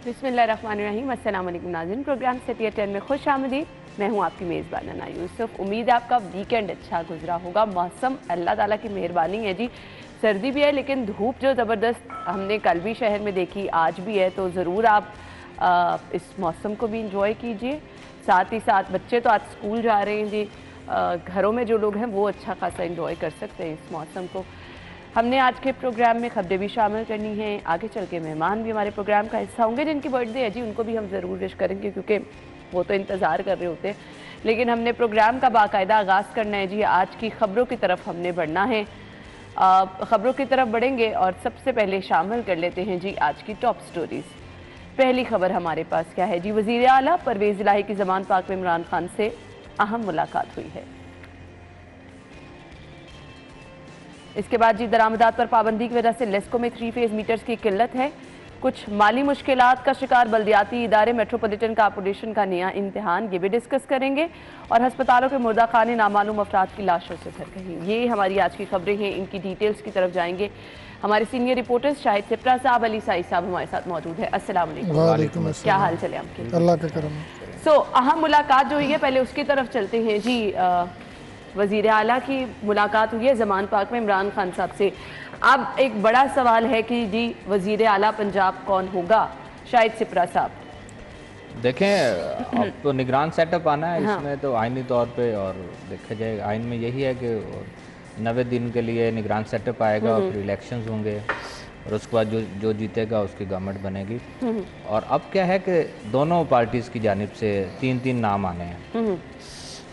बिस्मिल्लाहिर्रहमानिर्रहीम। अस्सलाम वालेकुम नाज़रीन, प्रोग्राम सेटिया 10 में खुश आमदीद। मैं हूँ आपकी मेज़बान अना यूसुफ। उम्मीद है आपका वीकेंड अच्छा गुजरा होगा। मौसम अल्लाह ताला की मेहरबानी है जी, सर्दी भी है लेकिन धूप जो ज़बरदस्त हमने कल भी शहर में देखी आज भी है, तो ज़रूर आप इस मौसम को भी इंजॉय कीजिए। साथ ही साथ बच्चे तो आज स्कूल जा रहे हैं जी, घरों में जो लोग हैं वो अच्छा खासा इंजॉय कर सकते हैं इस मौसम को। हमने आज के प्रोग्राम में खबरें भी शामिल करनी हैं, आगे चल के मेहमान भी हमारे प्रोग्राम का हिस्सा होंगे। जिनकी बर्थडे है जी उनको भी हम ज़रूर विश करेंगे क्योंकि वो तो इंतज़ार कर रहे होते हैं। लेकिन हमने प्रोग्राम का बाकायदा आगाज़ करना है जी, आज की ख़बरों की तरफ हमने बढ़ना है। ख़बरों की तरफ बढ़ेंगे और सबसे पहले शामिल कर लेते हैं जी आज की टॉप स्टोरीज़। पहली खबर हमारे पास क्या है जी, वज़ीर आला परवेज़ इलाही की ज़मान पाक में इमरान खान से अहम मुलाकात हुई है। इसके बाद जी दरामदात पर पाबंदी की वजह से लेस्को में 3 फेज़ मीटर्स की किल्लत है। कुछ माली मुश्किलात का शिकार बल्दियाती इदारे, मेट्रोपॉलिटन कॉर्पोरेशन का नया इम्तिहान, ये भी डिस्कस करेंगे। और हस्पतालों के मुर्दा खाने नामालूम अफराद की लाशों से भर गई। ये हमारी आज की खबरें हैं, इनकी डिटेल्स की तरफ जाएंगे। हमारे सीनियर रिपोर्टर्स शाहिद सिप्रा साहब, अली साई साहब हमारे साथ मौजूद है। अस्सलाम वालेकुम, क्या हाल चले आपके? अल्लाह का करम। अहम मुलाकात जो हुई है, पहले उसकी तरफ चलते हैं जी। वज़ीर आला की मुलाकात हुई है ज़मान पाक में इमरान खान साहब से। अब एक बड़ा सवाल है कि जी वज़ीर आला पंजाब कौन होगा? शाहिद सिप्रा साहब देखें, अब तो निगरान सेटअप आना है। हाँ। इसमें तो आइनी तौर पे और देखा जाए आइन में यही है कि 90 दिन के लिए निगरान सेटअप आएगा और फिर इलेक्शंस होंगे और उसके बाद जो जीतेगा उसकी गवर्नमेंट बनेगी। और अब क्या है कि दोनों पार्टीज़ की जानिब से 3-3 नाम आने हैं।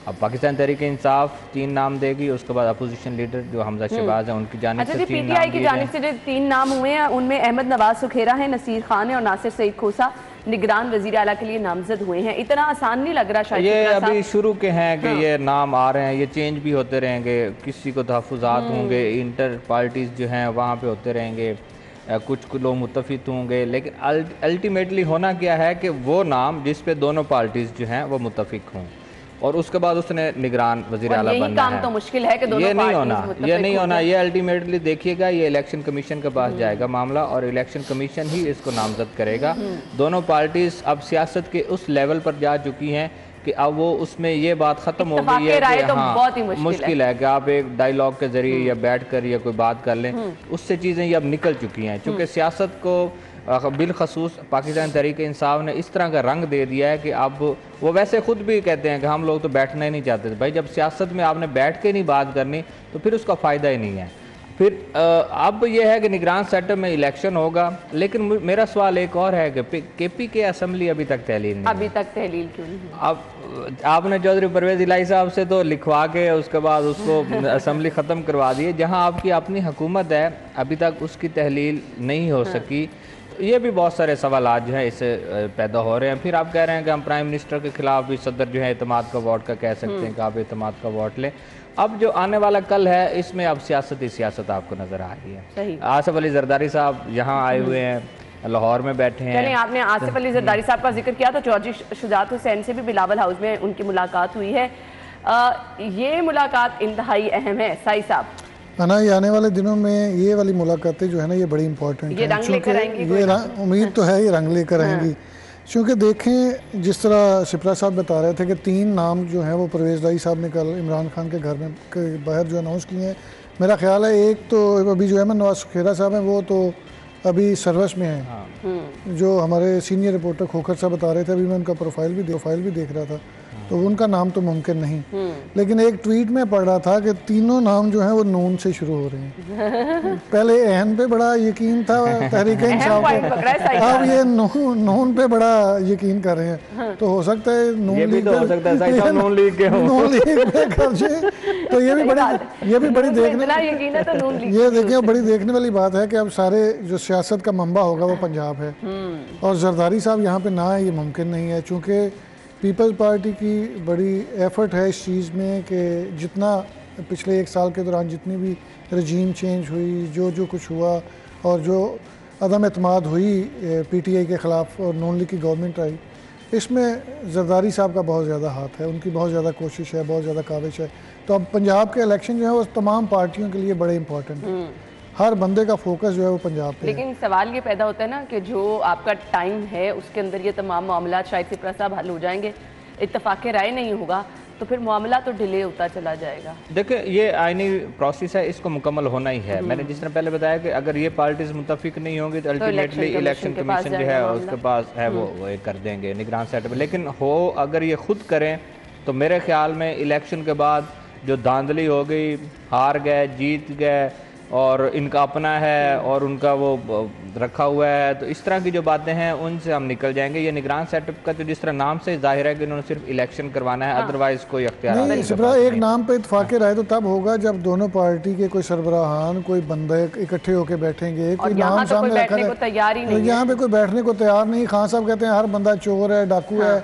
अब पाकिस्तान तहरीक-ए-इंसाफ 3 नाम देगी, उसके बाद अपोजिशन लीडर जो हमजा शहबाज है उनकी जानिब से 3 नाम पीटीआई की जानिब से जो 3 नाम हुए हैं उनमें अहमद नवाज सुखेरा है, नसीर खान है और नासिर सईद खोसा निगरान वज़ीर आला के लिए नामजद हुए हैं। इतना आसान नहीं लग रहा शायद, ये अभी शुरू के हैं कि ये नाम आ रहे हैं, ये चेंज भी होते रहेंगे। किसी को तहफ़्फ़ुज़ात होंगे, इंटर पार्टीज़ जो हैं वहाँ पे होते रहेंगे, कुछ लोग मुत्तफ़िक़ होंगे, लेकिन अल्टीमेटली होना क्या है कि वो नाम जिस पे दोनों पार्टीज़ जो हैं वो मुत्तफ़िक़ हों और उसके बाद उसने निगरान वज़ीर आला बनना है। तो मुश्किल है कि दोनों ये नहीं होना, ये अल्टीमेटली देखिएगा ये इलेक्शन कमीशन के पास जाएगा मामला और इलेक्शन कमीशन ही इसको नामजद करेगा। दोनों पार्टीज अब सियासत के उस लेवल पर जा चुकी हैं कि अब वो उसमें ये बात ख़त्म हो गई है कि तो हाँ, बहुत ही मुश्किल है कि आप एक डायलॉग के ज़रिए या बैठ कर या कोई बात कर लें, उससे चीज़ें ये अब निकल चुकी हैं। चूँकि सियासत को बिलखसूस पाकिस्तान तहरीक-ए-इंसाफ ने इस तरह का रंग दे दिया है कि अब वो वैसे खुद भी कहते हैं कि हम लोग तो बैठना ही नहीं चाहते थे। भाई जब सियासत में आपने बैठ के नहीं बात करनी तो फिर उसका फ़ायदा ही नहीं है। फिर अब ये है कि निगरान सेटअप में इलेक्शन होगा, लेकिन मेरा सवाल एक और है कि केपी के असम्बली अभी तक तहलील नहीं, अभी तक तहलील क्यों नहीं? अब आपने चौधरी परवेज़ इलाही साहब से तो लिखवा के उसके बाद उसको असम्बली ख़त्म करवा दी। जहाँ आपकी अपनी हुकूमत है अभी तक उसकी तहलील नहीं हो सकी। ये भी बहुत सारे सवाल आज जो है इससे पैदा हो रहे हैं। फिर आप कह रहे हैं कि हम प्राइम मिनिस्टर के खिलाफ भी सदर जो है एतमाद का वोट का कह सकते हैं कि आप एतमाद का वोट लें। अब जो आने वाला कल है इसमें अब सियासत आपको नजर आ रही है। आसिफ अली जरदारी साहब यहाँ आए हुए हैं, लाहौर में बैठे हैं। आपने आसिफ अली जरदारी साहब का जिक्र किया तो चौधरी शुजात हुसैन से भी बिलावल हाउस में उनकी मुलाकात हुई है। ये मुलाकात इंतहाई अहम है। साई साहब ना, ये आने वाले दिनों में ये वाली मुलाकातें जो है ना ये बड़ी इंपॉर्टेंट है, क्योंकि ये उम्मीद तो है ये रंग लेकर आएंगी। क्योंकि देखें जिस तरह सिप्रा साहब बता रहे थे कि 3 नाम जो हैं वो परवेज़ इलाही साहब ने कल इमरान खान के घर में के बाहर जो अनाउंस किए हैं। मेरा ख्याल है एक तो अभी जो अहमद नवाज सुखेरा साहब हैं वो तो अभी सर्विस में हैं। जो हमारे सीनियर रिपोर्टर खोखर साहब बता रहे थे, अभी मैं उनका प्रोफाइल भी देख रहा था, तो उनका नाम तो मुमकिन नहीं। लेकिन एक ट्वीट में पढ़ रहा था कि तीनों नाम जो हैं वो नून से शुरू हो रहे हैं। पहले एहन पे बड़ा यकीन था तहरीक-ए-इंसाफ पे, अब ये नून पे बड़ा यकीन कर रहे हैं। तो हो सकता है नून लीग पे कर जाए। तो ये भी बड़ी देखने वाली बात है कि अब सारे जो सियासत का मंबा होगा वो पंजाब है और जरदारी साहब यहाँ पे ना है, ये मुमकिन नहीं है। चूँकि पीपल्स पार्टी की बड़ी एफर्ट है इस चीज़ में कि जितना पिछले 1 साल के दौरान जितनी भी रजीम चेंज हुई, जो कुछ हुआ और जो अदम एतमाद हुई पीटीआई के ख़िलाफ़ और नून लीग की गवर्नमेंट आई, इसमें जरदारी साहब का बहुत ज़्यादा हाथ है, उनकी बहुत ज़्यादा कोशिश है, बहुत ज़्यादा काविश है। तो अब पंजाब के इलेक्शन जो है वो तमाम पार्टियों के लिए बड़े इंपॉर्टेंट हैं। हर बंदे का फोकस जो है वो पंजाब पे है। लेकिन सवाल ये पैदा होता है ना कि जो आपका टाइम है उसके अंदर ये तमाम मामला शायद सिपरा साहब हल हो जाएंगे, इत्तफाक राय नहीं होगा तो फिर मामला तो डिले होता चला जाएगा। देखिए ये आईनी प्रोसेस है, इसको मुकम्मल होना ही है। मैंने जिस तरह पहले बताया कि अगर ये पार्टीज मुतफिक नहीं होंगी तो अल्टीमेटली इलेक्शन कमीशन जो है उसके पास है वो ये कर देंगे निगरान सेटअप। लेकिन हो अगर ये खुद करें तो मेरे ख्याल में इलेक्शन के बाद जो धांधली हो गई, हार गए जीत गए और इनका अपना है और उनका वो रखा हुआ है, तो इस तरह की जो बातें हैं उनसे हम निकल जाएंगे। ये निगरान सेटअप का तो जिस तरह नाम से जाहिर है कि उन्होंने सिर्फ इलेक्शन करवाना है, अदरवाइज कोई अख्तियार नहीं। सिपरा एक नाम पे इत्तेफाक राय तो तब होगा जब दोनों पार्टी के कोई सरबराहान कोई बंदे इकट्ठे होकर बैठेंगे, कोई नाम सामने रखा है। यहाँ पे कोई बैठने को तैयार नहीं। खान साहब कहते हैं हर बंदा चोर है, डाकू है।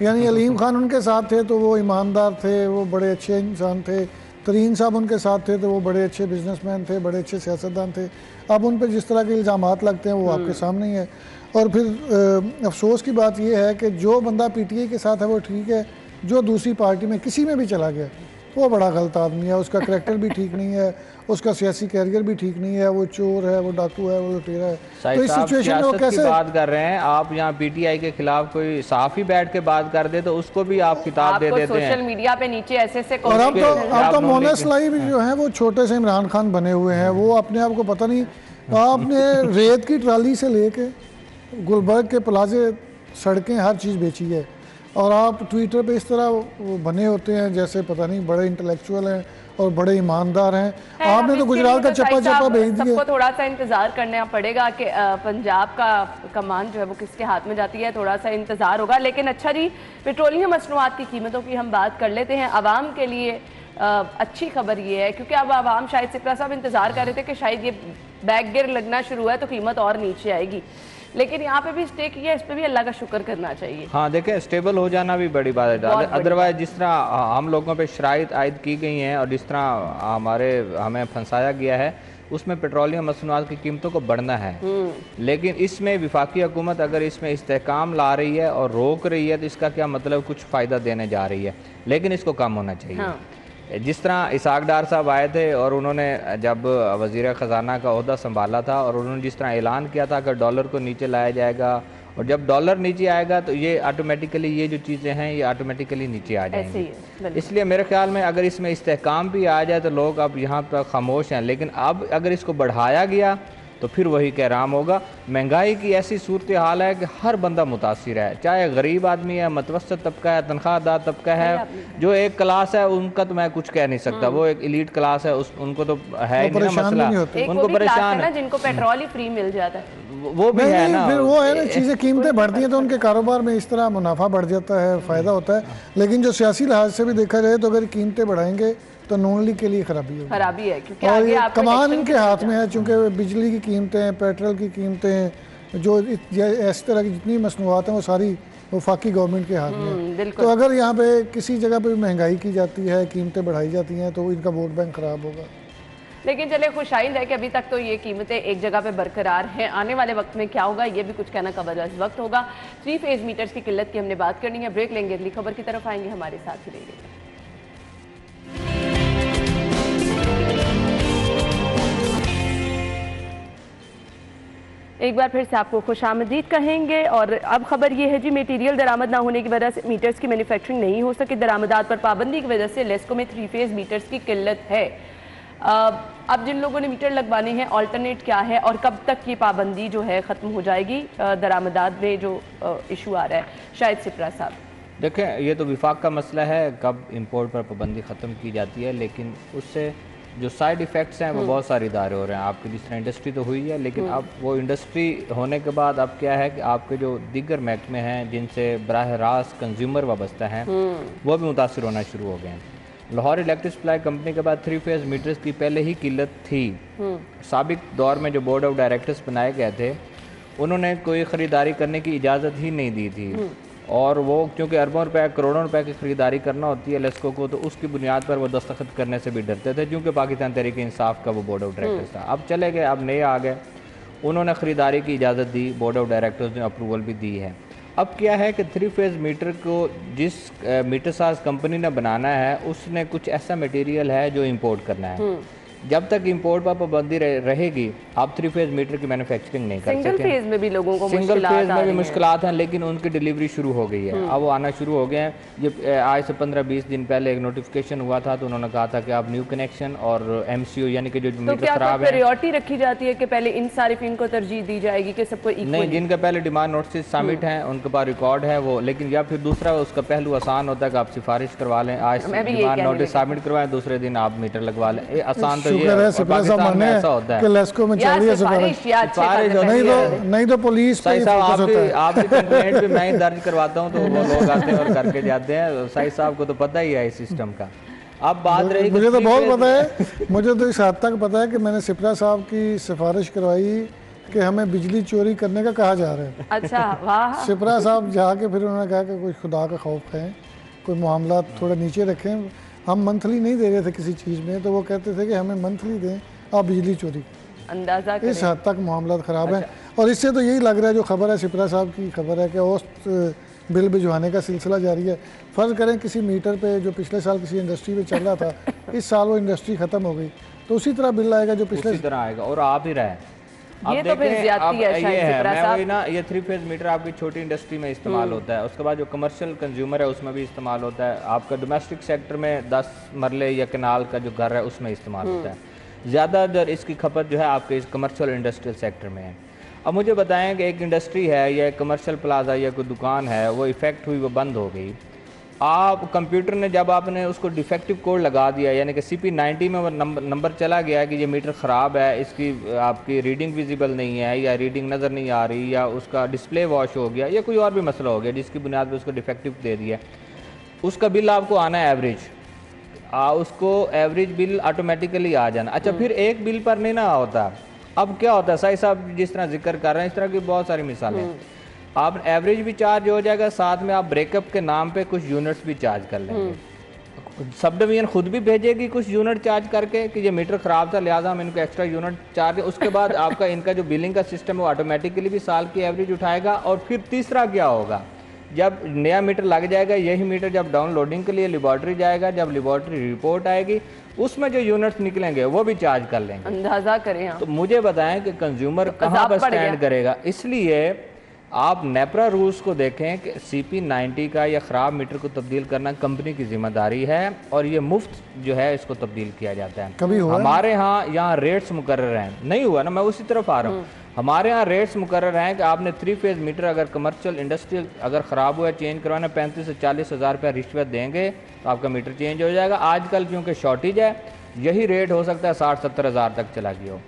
यानी अलीम खान उनके साथ थे तो वो ईमानदार थे, वो बड़े अच्छे इंसान थे। तरीन साहब उनके साथ थे तो वो बड़े अच्छे बिजनेसमैन थे, बड़े अच्छे सियासतदान थे। अब उन पर जिस तरह के इल्ज़ामात लगते हैं वो आपके सामने ही है। और फिर अफसोस की बात यह है कि जो बंदा पीटीआई के साथ है वो ठीक है, जो दूसरी पार्टी में किसी में भी चला गया वो बड़ा गलत आदमी है। उसका करैक्टर भी ठीक नहीं है, उसका सियासी कैरियर भी ठीक नहीं है, वो चोर है, वो डाकू है, वो लुटेरा है। तो इस सिचुएशन में वो कैसे बात कर रहे हैं आप? यहाँ पीटीआई के खिलाफ कोई सहाफ़ी बैठ के बात कर दे तो उसको भी आप किताब दे देते हैं सोशल मीडिया पे नीचे ऐसे और अब तो मोनस लाई भी जो है वो छोटे से इमरान खान बने हुए हैं। वो अपने आप को पता नहीं, आपने रेत की ट्राली से लेके गुलबर्ग के प्लाजे सड़कें हर चीज़ बेची है और आप ट्विटर पे इस तरह वो बने होते हैं जैसे पता नहीं बड़े इंटेलेक्चुअल हैं और बड़े ईमानदार हैं। आपने तो गुजरात का चप्पा चप्पा भेज दिया। सबको थोड़ा सा इंतजार करना पड़ेगा कि पंजाब का कमान जो है वो किसके हाथ में जाती है, थोड़ा सा इंतजार होगा। लेकिन अच्छा जी, पेट्रोलियम मसनूआत की कीमतों की हम बात कर लेते हैं। आवाम के लिए अच्छी खबर ये है क्योंकि अब आवाम शायद सिपरा साहब इंतजार कर रहे थे कि शायद ये बैक गियर लगना शुरू है तो कीमत और नीचे आएगी, लेकिन यहाँ पे भी स्टे किया, इस पे भी अल्लाह का शुक्र करना चाहिए। हाँ देखें, स्टेबल हो जाना भी बड़ी बात है। अदरवाइज जिस तरह हम लोगों पे शराइत आयद की गई हैं और जिस तरह हमें फंसाया गया है उसमें पेट्रोलियम मसनूआत की कीमतों को बढ़ना है। लेकिन इसमें विफाकी हुकूमत अगर इसमें इस्तेहकाम ला रही है और रोक रही है तो इसका क्या मतलब कुछ फ़ायदा देने जा रही है, लेकिन इसको कम होना चाहिए। हाँ। जिस तरह इसाक डार साहब आए थे और उन्होंने जब वज़ीर ख़जाना का ओहदा संभाला था और उन्होंने जिस तरह ऐलान किया था कि डॉलर को नीचे लाया जाएगा और जब डॉलर नीचे आएगा तो ये ऑटोमेटिकली ये जो चीज़ें हैं ये ऑटोमेटिकली नीचे आ जाएंगी। इसलिए मेरे ख्याल में अगर इसमें इस्तेहकाम भी आ जाए तो लोग अब यहाँ पर खामोश हैं, लेकिन अब अगर इसको बढ़ाया गया तो फिर वही कहराम होगा। महंगाई की ऐसी सूरत हाल है कि हर बंदा मुतासिर है, चाहे गरीब आदमी है, मतवसत तबका है, तनख्वाहदार तबका है। जो एक क्लास है उनका तो मैं कुछ कह नहीं सकता, वो एक एलीट क्लास है, उनको तो है ही नहीं मसला, उनको परेशान है जिनको पेट्रोल ही फ्री मिल जाता है वो भी है ना। फिर वो है ना, चीज़ें कीमतें बढ़ती हैं तो उनके कारोबार में इस तरह मुनाफा बढ़ जाता है, फ़ायदा होता है। लेकिन जो सियासी लिहाज से भी देखा जाए तो अगर कीमतें बढ़ाएंगे तो नून लीग के लिए खराबी है क्योंकि और कमान इनके हाथ में है, चूँकि बिजली की कीमतें, पेट्रोल की कीमतें, जो इस तरह की जितनी मसनूआत हैं वो सारी वफाकी गवर्नमेंट के हाथ में है। तो अगर यहाँ पे किसी जगह पे महंगाई की जाती है, कीमतें बढ़ाई जाती हैं तो इनका वोट बैंक खराब होगा। लेकिन चले खुशाइंद है कि अभी तक तो ये कीमतें एक जगह पे बरकरार हैं। आने वाले वक्त में क्या होगा ये भी कुछ कहना कबल वक्त होगा। 3 फेज मीटर्स की किल्लत की हमने बात करनी है, ब्रेक लेंगे, अगली खबर की तरफ आएंगे, हमारे साथ ही रहेंगे। एक बार फिर से आपको खुशामदीद कहेंगे और अब खबर ये है जी, मटेरियल दरामद ना होने की वजह से मीटर्स की मैन्युफैक्चरिंग नहीं हो सकी। दरामदात पर पाबंदी की वजह से लेस्को में 3 फेज मीटर्स की किल्लत है। अब जिन लोगों ने मीटर लगवाने हैं ऑल्टरनेट क्या है और कब तक ये पाबंदी जो है ख़त्म हो जाएगी? दरामदात में जो इशू आ रहा है, शायद सिपरा साहब देखें, ये तो विफाक का मसला है कब इंपोर्ट पर पाबंदी ख़त्म की जाती है, लेकिन उससे जो साइड इफ़ेक्ट्स हैं वो बहुत सारे इदारे हो रहे हैं। आपकी जिस तरह इंडस्ट्री तो हुई है, लेकिन अब वो इंडस्ट्री होने के बाद अब क्या है कि आपके जो दीगर महकमे हैं जिनसे बराह रास्त कंज्यूमर वाबस्ता हैं वो भी मुतासिर होना शुरू हो गए हैं। लाहौर इलेक्ट्रिक सप्लाई कंपनी के बाद 3 फेज मीटर्स की पहले ही किल्लत थी। साबिक दौर में जो बोर्ड ऑफ डायरेक्टर्स बनाए गए थे उन्होंने कोई ख़रीदारी करने की इजाज़त ही नहीं दी थी और वो क्योंकि अरबों रुपए करोड़ों रुपए की ख़रीदारी करना होती है लेस्को को, तो उसकी बुनियाद पर वो दस्तखत करने से भी डरते थे क्योंकि पाकिस्तान तहरीक इंसाफ का वो बोर्ड ऑफ डायरेक्टर्स था। अब चले गए, अब नए आ गए, उन्होंने ख़रीदारी की इजाज़त दी, बोर्ड ऑफ डायरेक्टर्स ने अप्रूवल भी दी है। अब क्या है कि 3 फेज मीटर को जिस मीटर साज कंपनी ने बनाना है उसने कुछ ऐसा मटेरियल है जो इंपोर्ट करना है। जब तक इंपोर्ट पर पाबंदी रहेगी आप 3 फेज मीटर की मैन्युफैक्चरिंग नहीं कर सकते। सिंगल फेज में भी लोगों को सिंगल फेज में भी मुश्किलात हैं, लेकिन उनकी डिलीवरी शुरू हो गई है, अब वो आना शुरू हो गए हैं। ये आज से 15-20 दिन पहले एक नोटिफिकेशन हुआ था, तो उन्होंने कहा था कि आप न्यू कनेक्शन और MCO यानी कि जो मीटर खराब है, प्रायोरिटी रखी जाती है कि पहले इन सारिफिन को तरजीह दी जाएगी कि सबको नहीं, जिनके पहले डिमांड नोटिस सबमिट हैं उनके पास रिकॉर्ड है वो, लेकिन या फिर दूसरा उसका पहलू आसान होता है कि आप सिफारिश करवा लें, आज डिमांड नोटिस सबमिट करवाएं, दूसरे दिन आप मीटर लगवा लें। ये आसान तो ये पाकिस्तान में ऐसा होता है। नहीं तो पुलिस सही साहब आपकी कंप्लेंट भी मैं ही दर्ज करवाता हूँ, तो वो लोग आते हैं और करके जाते हैं। सही साहब को तो पता ही है इस सिस्टम का। अब बात रही, मुझे तो बहुत पता है, मुझे तो इस हद तक पता है कि मैंने सिपरा साहब की सिफारिश करवाई कि हमें बिजली चोरी करने का कहा जा रहा है। अच्छा, वाह। सिपरा साहब जाके फिर उन्होंने कहा कि कोई खुदा का खौफ है, कोई मामला थोड़ा नीचे रखें, हम मंथली नहीं दे रहे थे किसी चीज़ में, तो वो कहते थे कि हमें मंथली दें, आप बिजली चोरी। अंदाजा इस हद तक मामला ख़राब है। और इससे तो यही लग रहा है, जो खबर है सिपरा साहब की खबर है कि औसत बिल भिजवाने का सिलसिला जारी है। फ़र्ज़ करें किसी मीटर पे जो पिछले साल किसी इंडस्ट्री में चल रहा था, इस साल वो इंडस्ट्री ख़त्म हो गई, तो उसी तरह बिल आएगा जो पिछले तरह आएगा और आप ही रहे। ये तो फिर ज़्यादती है शायद ना, ये 3 फेज मीटर आपकी छोटी इंडस्ट्री में इस्तेमाल होता है, उसके बाद जो कमर्शियल कंज्यूमर है उसमें भी इस्तेमाल होता है, आपका डोमेस्टिक सेक्टर में 10 मरले या कनाल का जो घर है उसमें इस्तेमाल होता है। ज़्यादातर इसकी खपत जो है आपके इस कमर्शियल इंडस्ट्रियल सेक्टर में है। अब मुझे बताएं कि एक इंडस्ट्री है या एक कमर्शियल प्लाजा या कोई दुकान है, वो इफ़ेक्ट हुई, वो बंद हो गई, आप कंप्यूटर ने जब आपने उसको डिफेक्टिव कोड लगा दिया, यानी कि CP90 में वो नंबर चला गया कि ये मीटर ख़राब है, इसकी आपकी रीडिंग विजिबल नहीं है या रीडिंग नज़र नहीं आ रही या उसका डिस्प्ले वॉश हो गया या कोई और भी मसला हो गया जिसकी बुनियाद पर उसको डिफेक्टिव दे दिया, उसका बिल आपको आना है एवरेज, उसको एवरेज बिल ऑटोमेटिकली आ जाना। अच्छा, फिर एक बिल पर नहीं ना होता, अब क्या होता है, साई साहब जिस तरह जिक्र कर रहे हैं इस तरह की बहुत सारी मिसालें हैं। आप एवरेज भी चार्ज हो जाएगा, साथ में आप ब्रेकअप के नाम पे कुछ यूनिट्स भी चार्ज कर लेंगे। सब डिवीजन खुद भी भेजेगी कुछ यूनिट चार्ज करके कि ये मीटर ख़राब था लिहाजा हम इनको एक्स्ट्रा यूनिट चार्ज, उसके बाद आपका इनका जो बिलिंग का सिस्टम है वो ऑटोमेटिकली भी साल की एवरेज उठाएगा। और फिर तीसरा क्या होगा, जब नया मीटर लग जाएगा, यही मीटर जब डाउनलोडिंग के लिए लेबॉर्ट्री जाएगा, जब लेबॉर्ट्री रिपोर्ट आएगी उसमें जो यूनिट्स निकलेंगे वो भी चार्ज कर लेंगे। अंदाजा करें तो मुझे बताएं कि कंज्यूमर कहाँ पर स्टैंड करेगा। इसलिए आप नेपरा रूल्स को देखें कि CP90 का या ख़राब मीटर को तब्दील करना कंपनी की जिम्मेदारी है और ये मुफ्त जो है इसको तब्दील किया जाता है। कभी हुआ हमारे यहाँ रेट्स मुकर्रर हैं, नहीं हुआ ना, मैं उसी तरफ आ रहा हूँ। हमारे यहाँ रेट्स मुकर्रर हैं कि आपने 3 फेज मीटर अगर कमर्शियल इंडस्ट्रियल अगर ख़राब हुआ चेंज करवाना 35 से 40 हज़ार रुपया रिश्वत देंगे तो आपका मीटर चेंज हो जाएगा। आजकल क्योंकि शॉर्टेज है यही रेट हो सकता है 60-70 हज़ार तक चला गया हो।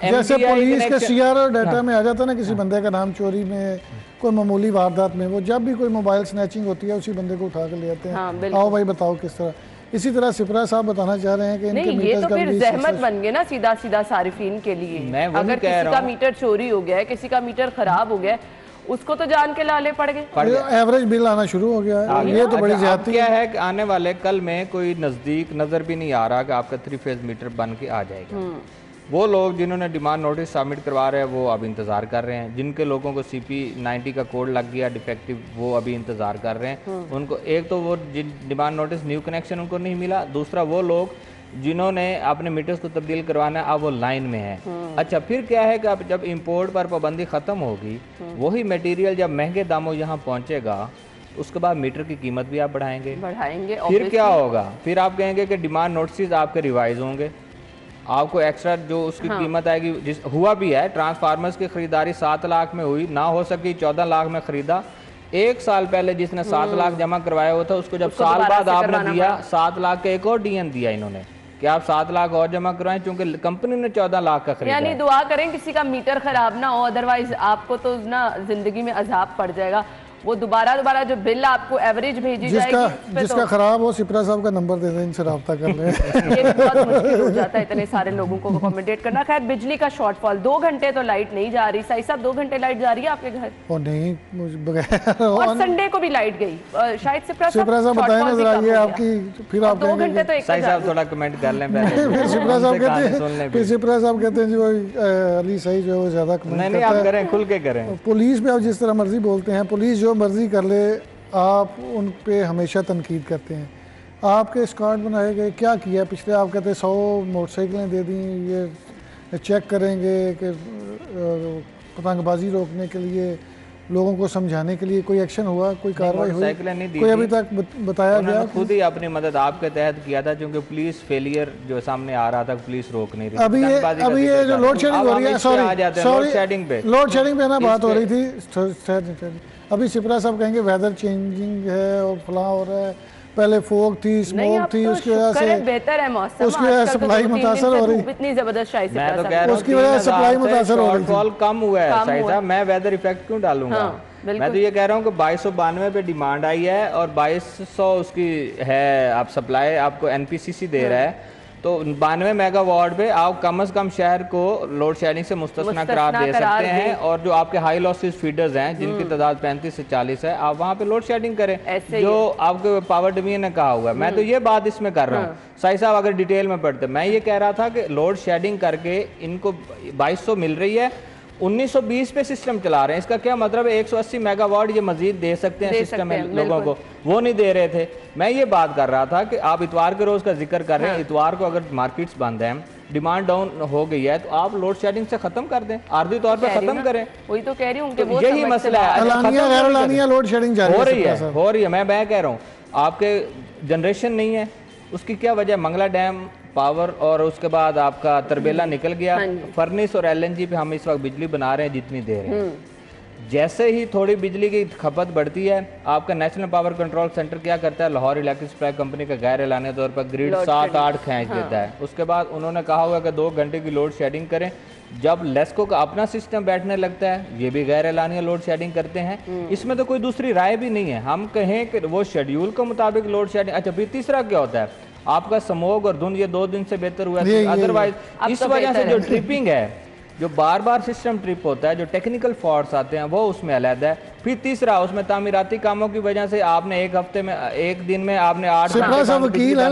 जैसे पुलिस के CRO डाटा में आ जाता है ना, किसी बंदे का नाम चोरी में, कोई मामूली वारदात में, वो जब भी कोई मोबाइल स्नैचिंग होती है उसी बंदे को उठा कर ले आते हैं। आओ भाई बताओ किस तरह। इसी तरह सिपरा साहब बताना चाह रहे हैं कि इनके नहीं, ये तो फिर जहमत बन गए ना सीधा सीधा सारिफीन के लिए। अगर किसी का मीटर चोरी हो गया है, किसी का मीटर खराब हो गया है, उसको तो जान के लाले पड़ गए, एवरेज बिल आना शुरू हो गया है। ये तो बड़ी ज्यादती क्या है कि आने वाले कल में कोई नज़दीक नज़र भी नहीं आ रहा कि आपका 3 फेज मीटर बन के आ जाएगा। वो लोग जिन्होंने डिमांड नोटिस सबमिट करवा रहे हैं वो अब इंतज़ार कर रहे हैं, जिनके लोगों को CP90 का कोड लग गया डिफेक्टिव वो अभी इंतज़ार कर रहे हैं। उनको एक तो वो डिमांड नोटिस न्यू कनेक्शन उनको नहीं मिला, दूसरा वो लोग जिन्होंने अपने मीटर्स को तब्दील करवाना है अब वो लाइन में है। अच्छा, फिर क्या है कि अब जब इंपोर्ट पर पाबंदी ख़त्म होगी, वही मटेरियल जब महंगे दामों यहाँ पहुँचेगा उसके बाद मीटर की कीमत भी आप बढ़ाएंगे। फिर क्या होगा, फिर आप कहेंगे कि डिमांड नोटिस आपके रिवाइज होंगे, आपको एक्स्ट्रा जो उसकी कीमत आएगी। जिस हुआ भी है, ट्रांसफार्मर्स की खरीदारी 7 लाख में हुई, ना हो सकी 14 लाख में खरीदा। 1 साल पहले जिसने 7 लाख जमा करवाया हुआ था उसको जब साल बाद आपने दिया 7 लाख का एक और DN दिया इन्होंने कि आप 7 लाख और जमा करवाएं, क्योंकि कंपनी ने 14 लाख का खरीदा। यानी दुआ करें किसी का मीटर खराब ना हो, अदरवाइज आपको तो ना जिंदगी में अजाब पड़ जाएगा। वो दोबारा जो बिल आपको एवरेज भेजी जाएगी, जिसका खराब हो सिपरा साहब का नंबर दे दें, इनसे रब्ता कर लें। ये भी बहुत मुश्किल हो जाता है इतने सारे लोगों को अकोमोडेट करना। खैर, बिजली का शॉर्टफॉल 2 घंटे तो लाइट नहीं जा रही। सही साहब 2 घंटे लाइट जा रही है आपके घर? और नहीं, बगैर और संडे को भी लाइट गई शायद। सिपरा साहब बताएं ना जरा ये आपकी, फिर आप 2 घंटे तो एक सही साहब थोड़ा कमेंट कर लें पहले। फिर सिपरा साहब कहते हैं जी वो अली सही जो है ज्यादा कमेंट नहीं, आप करें, खुल के करें। पुलिस पे आप जिस तरह मर्जी बोलते हैं, पुलिस जो मर्जी कर ले, आप उन पे हमेशा तनकीद करते हैं। आपके स्क्वाड बनाए गए, क्या किया पिछले, आप कहते 100 मोटरसाइकिलें दे दी, ये चेक करेंगे कि पतंगबाजी रोकने के लिए, लोगों को समझाने के लिए कोई एक्शन हुआ, कोई कार्रवाई हुई, कोई अभी तक बताया गया? खुद ही अपनी मदद आपके तहत किया था, क्योंकि पुलिस फेलियर जो सामने आ रहा था, पुलिस रोक नहीं रही। अभी ये जो लोड शेडिंग हो रही है, सॉरी लोड शेडिंग पे ना बात हो रही थी। अभी सिपरा साहब कहेंगे वेदर चेंजिंग है और फलां हो रहा है, पहले फोग थी, स्मोक थी, उसकी वजह से बेहतर है मौसम, उसकी वजह से सप्लाई मुतासर हो रही, इतनी जबरदस्त मैं तो कह रहा हूं उसकी वजह से सप्लाई मुतासर हो रही थी, कम हुआ है शायद साहब। मैं वेदर इफेक्ट क्यों डालूंगा? मैं तो ये कह रहा हूँ कि 2292 पे डिमांड आई है और 2200 उसकी है, आप सप्लाई आपको एनपीसीसी दे रहा है, तो 92 मेगावाट पे आप कम से कम शहर को लोड शेडिंग से मुस्तस्ना करार दे सकते हैं। और जो आपके हाई लॉसेस फीडर्स हैं जिनकी तादाद 35 से 40 है, आप वहाँ पे लोड शेडिंग करें, जो आपके पावर डिवीजन ने कहा हुआ है। मैं तो ये बात इसमें कर रहा हूँ। साई साहब अगर डिटेल में पढ़ते, मैं ये कह रहा था कि लोड शेडिंग करके इनको 2200 मिल रही है, 1920 पे सिस्टम चला रहे हैं। इसका क्या मतलब है? 180 मेगावाट ये मजीद दे सकते हैं सिस्टम में लोगों को, वो नहीं दे रहे थे। मैं ये बात कर रहा था कि आप इतवार के रोज का जिक्र कर रहे हैं, इतवार को अगर मार्केट्स बंद हैं, डिमांड डाउन हो गई है, तो आप लोड शेडिंग से खत्म कर दें, आर्थिक तौर पे खत्म करें। वही तो कह रही हूँ, यही मसला है। लोड शेडिंग हो रही है। मैं कह रहा हूँ आपके जनरेशन नहीं है, उसकी क्या वजह? मंगला डैम पावर और उसके बाद आपका तरबेला निकल गया, फर्नेस और एलएनजी पे हम इस वक्त बिजली बना रहे हैं जितनी दे रहे हैं। जैसे ही थोड़ी बिजली की खपत बढ़ती है, आपका नेशनल पावर कंट्रोल सेंटर क्या करता है? लाहौर इलेक्ट्रिक सप्लाई कंपनी का गैर एलानी तौर पर ग्रिड 7-8 खींच देता है। उसके बाद उन्होंने कहा हुआ कि 2 घंटे की लोड शेडिंग करें। जब लेस्को का अपना सिस्टम बैठने लगता है, ये भी गैर एलानिया लोड शेडिंग करते हैं। इसमें तो कोई दूसरी राय भी नहीं है। हम कहें कि वो शेड्यूल के मुताबिक लोड शेडिंग। अच्छा, फिर तीसरा क्या होता है? आपका स्मोग और धुंध, ये 2 दिन से बेहतर हुआ है। अदरवाइज इस वजह से जो ट्रिपिंग है, जो बार बार सिस्टम ट्रिप होता है, जो टेक्निकल फॉल्ट्स आते हैं, वो उसमें अलग है। फिर तीसरा, उसमें तामीराती कामों की वजह से आपने एक हफ्ते में, एक दिन में आपने 8 वकील है।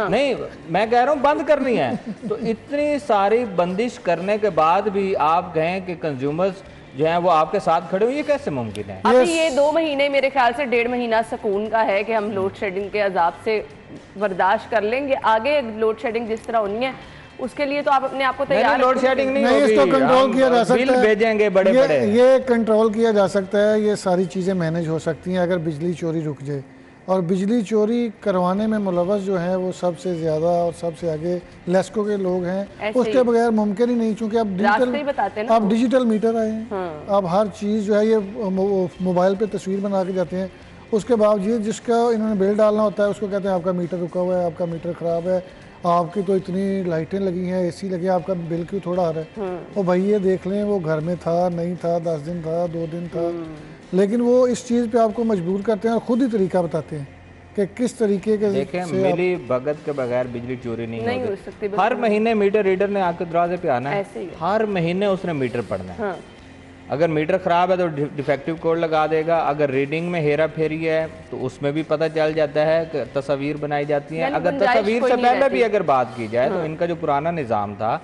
नहीं, मैं कह रहा हूँ बंद करनी है। तो इतनी सारी बंदिश करने के बाद भी आप कहें कि कंज्यूमर्स जो है वो आपके साथ खड़े हो, ये कैसे मुमकिन है? अभी ये 2 महीने मेरे ख्याल से 1.5 महीना सुकून का है कि हम लोड शेडिंग के अजाब से बर्दाश्त कर लेंगे। आगे लोड शेडिंग जिस तरह होनी है उसके लिए तो आप अपने आप को तैयार। लोड शेडिंग नहीं, इसको कंट्रोल किया जा सकता है, भेजेंगे बड़े-बड़े, ये कंट्रोल किया जा सकता है। ये सारी चीज़ें मैनेज हो सकती हैं अगर बिजली चोरी रुक जाए। और बिजली चोरी करवाने में मुलव्वस जो हैं वो सबसे ज़्यादा और सबसे आगे लेस्को के लोग हैं। उसके बगैर मुमकिन ही नहीं, चूँकि अब डिजिटल मीटर आए हैं। अब हर चीज़ जो है ये मोबाइल पे तस्वीर बना के जाते हैं। उसके बावजूद जिसका इन्होंने बिल डालना होता है उसको कहते हैं आपका मीटर रुका हुआ है, आपका मीटर ख़राब है, आपकी तो इतनी लाइटें लगी हैं, एसी लगे, आपका बिल क्यों थोड़ा आ रहा है? और भाई ये देख लें, वो घर में था, नहीं था, 10 दिन था, 2 दिन था, लेकिन वो इस चीज़ पे आपको मजबूर करते हैं और ख़ुद ही तरीका बताते हैं कि किस तरीके के। देखें, मिली भगत के बगैर बिजली चोरी नहीं हो सकती। हर महीने मीटर रीडर ने आपके दरवाजे पे आना है, हर महीने उसने मीटर पढ़ना है। अगर मीटर ख़राब है तो डिफेक्टिव कोड लगा देगा। अगर रीडिंग में हेरा फेरी है तो उसमें भी पता चल जाता है कि तस्वीर बनाई जाती हैं। अगर तस्वीर से पहले भी अगर बात की जाए तो इनका जो पुराना निज़ाम था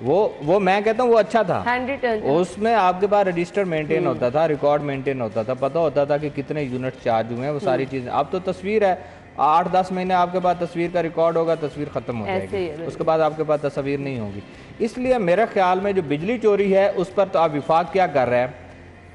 वो मैं कहता हूँ वो अच्छा था। उसमें आपके पास रजिस्टर मेंटेन होता था, रिकॉर्ड मेंटेन होता था, पता होता था कि कितने यूनिट चार्ज हुए हैं, वो सारी चीज़ें। अब तो तस्वीर है, 8-10 महीने आपके पास तस्वीर का रिकॉर्ड होगा, तस्वीर ख़त्म हो जाएगी, उसके बाद आपके पास तस्वीर नहीं होगी। इसलिए मेरे ख्याल में जो बिजली चोरी है उस पर तो अब विफाक क्या कर रहा है,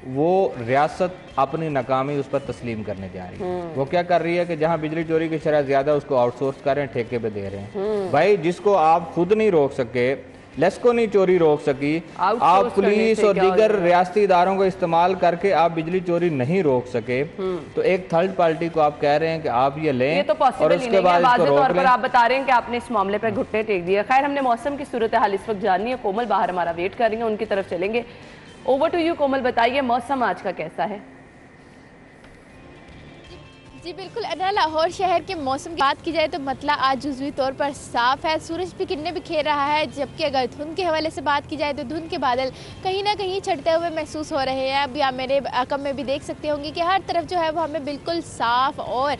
वो रियासत अपनी नाकामी उस पर तस्लीम करने जा रही है। वो क्या कर रही है कि जहाँ बिजली चोरी की शरह ज़्यादा उसको आउटसोर्स कर रहे हैं, ठेके पे दे रहे हैं। भाई जिसको आप खुद नहीं रोक सके, लेस्को नहीं चोरी रोक सकी, आप पुलिस और दीगर रियासती इदारों को इस्तेमाल करके आप बिजली चोरी नहीं रोक सके, तो एक थर्ड पार्टी को आप कह रहे हैं कि आप ये लें, ये तो और उसके बाद इसको रोक लें। आप बता रहे हैं कि आपने इस मामले पर घुटने टेक दिया। खैर, हमने मौसम की सूरत हाल इस वक्त जाननी है। कोमल बाहर हमारा वेट कर रही है, उनकी तरफ चलेंगे। ओवर टू यू कोमल, बताइए मौसम आज का कैसा है? जी बिल्कुल अना, लाहौर शहर के मौसम की बात की जाए तो मतला आज जुज़वी तौर पर साफ है, सूरज भी किरणें बिखेर रहा है। जबकि अगर धुंध के हवाले से बात की जाए तो धुंध के बादल कहीं ना कहीं छटते हुए महसूस हो रहे हैं। अभी आप मेरे कम में भी देख सकते होंगे कि हर तरफ जो है वो हमें बिल्कुल साफ और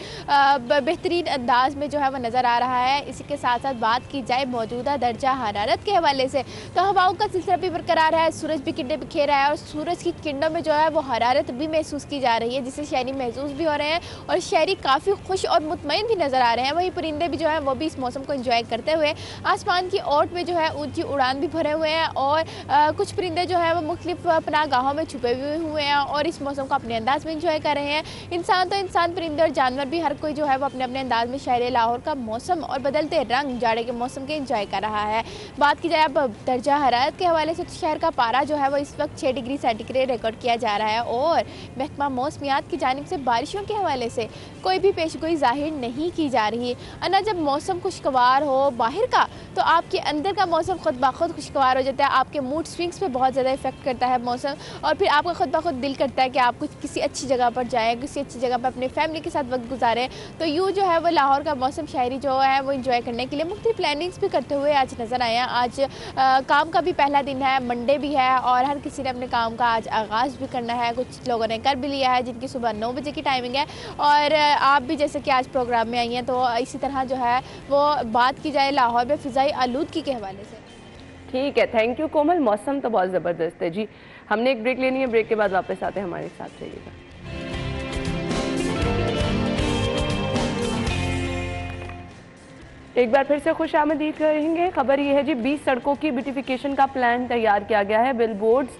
बेहतरीन अंदाज में जो है वो नज़र आ रहा है। इसी के साथ साथ बात की जाए मौजूदा दर्जा हरारत के हवाले से तो हवाओं का सिलसिला भी बरकरार है, सूरज भी किरणें बिखेर रहा है और सूरज की किरणों में जो है वो हरारत भी महसूस की जा रही है, जिससे शैनी महसूस भी हो रहे हैं। और शहरी काफ़ी खुश और मुतमईन भी नज़र आ रहे हैं। वहीं परिंदे भी जो है वो भी इस मौसम को एंजॉय करते हुए आसमान की ओट में जो है ऊंची उड़ान भी भरे हुए हैं और कुछ परिंदे जो है वो मुख्तलिफ पनाहगाहों में छुपे हुए हैं और इस मौसम को अपने अंदाज में एंजॉय कर रहे हैं। इंसान तो इंसान, परिंदे और जानवर भी हर कोई जो है वो अपने अपने अंदाज में शहर लाहौर का मौसम और बदलते रंग जाड़े के मौसम के एंजॉय कर रहा है। बात की जाए अब दर्जा हरारत के हवाले से तो शहर का पारा जो है वो इस वक्त 6 डिग्री सेंटीग्रेड रिकॉर्ड किया जा रहा है और महकमा मौसमियात की जानिब से बारिशों के हवाले से कोई भी पेशगोई जाहिर नहीं की जा रही। अना जब मौसम खुशगवार हो बाहर का तो आपके अंदर का मौसम खुद ब खुद खुशगवार हो जाता है। आपके मूड स्विंग्स पे बहुत ज़्यादा इफेक्ट करता है मौसम और फिर आपका खुद ब खुद दिल करता है कि आप कुछ किसी अच्छी जगह पर जाएँ, किसी अच्छी जगह पर अपने फैमिली के साथ वक्त गुजारें। तो यूँ जो है वो लाहौर का मौसम शहरी जो है वो इंजॉय करने के लिए मुख्तलिफ प्लानिंग्स भी करते हुए आज नज़र आए हैं। आज काम का भी पहला दिन है, मंडे भी है और हर किसी ने अपने काम का आज आगाज़ भी करना है। कुछ लोगों ने कर भी लिया है जिनकी सुबह 9 बजे की टाइमिंग है और आप भी जैसे कि आज प्रोग्राम में आई हैं तो इसी तरह जो है वो बात की जाए लाहौर में फ़िज़ाई आलूदगी के हवाले से। ठीक है, थैंक यू कोमल। मौसम तो बहुत ज़बरदस्त है जी। हमने एक ब्रेक लेनी है, ब्रेक के बाद वापस आते हैं, हमारे साथ रहिएगा। एक बार फिर से खुश आमदीद करेंगे। खबर ये है जी, 20 सड़कों की ब्यूटिफिकेशन का प्लान तैयार किया गया है। बिलबोर्ड्स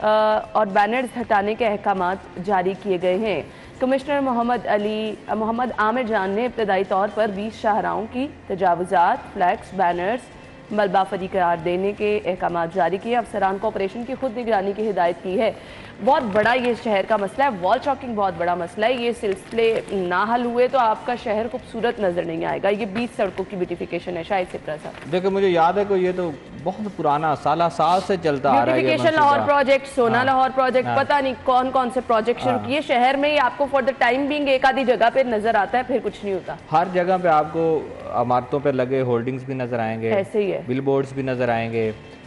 और बैनर्स हटाने के अहकामात जारी किए गए हैं। कमिश्नर मोहम्मद आमिर जान ने इब्तदाई तौर पर 20 शाहराहों की तजावुजात, फ्लैक्स, बैनर्स मलबा फरी करार देने के अहकामात जारी किए। अफसरान को ऑपरेशन की खुद निगरानी की हिदायत की है। बहुत बड़ा ये शहर का मसला है, वॉल चॉकिंग बहुत बड़ा मसला है। ये सिलसिले ना हल हुए तो आपका शहर खूबसूरत नजर नहीं आएगा। ये 20 सड़कों की ब्यूटिफिकेशन है। शायद सिप्रा साहब देखिए, मुझे याद है कि ये तो बहुत पुराना साल से चलता आ रहा है ब्यूटिफिकेशन। लाहौर प्रोजेक्ट, सोना लाहौर प्रोजेक्ट, पता नहीं कौन कौन से प्रोजेक्ट शुरू किए शहर में। आपको फॉर द टाइम बीइंग एक आधी जगह पे नजर आता है, फिर कुछ नहीं होता। हर जगह पे आपको इमारतों पे लगे होर्डिंग्स भी नजर आएंगे, ऐसे ही है, बिलबोर्ड्स भी नजर आएंगे,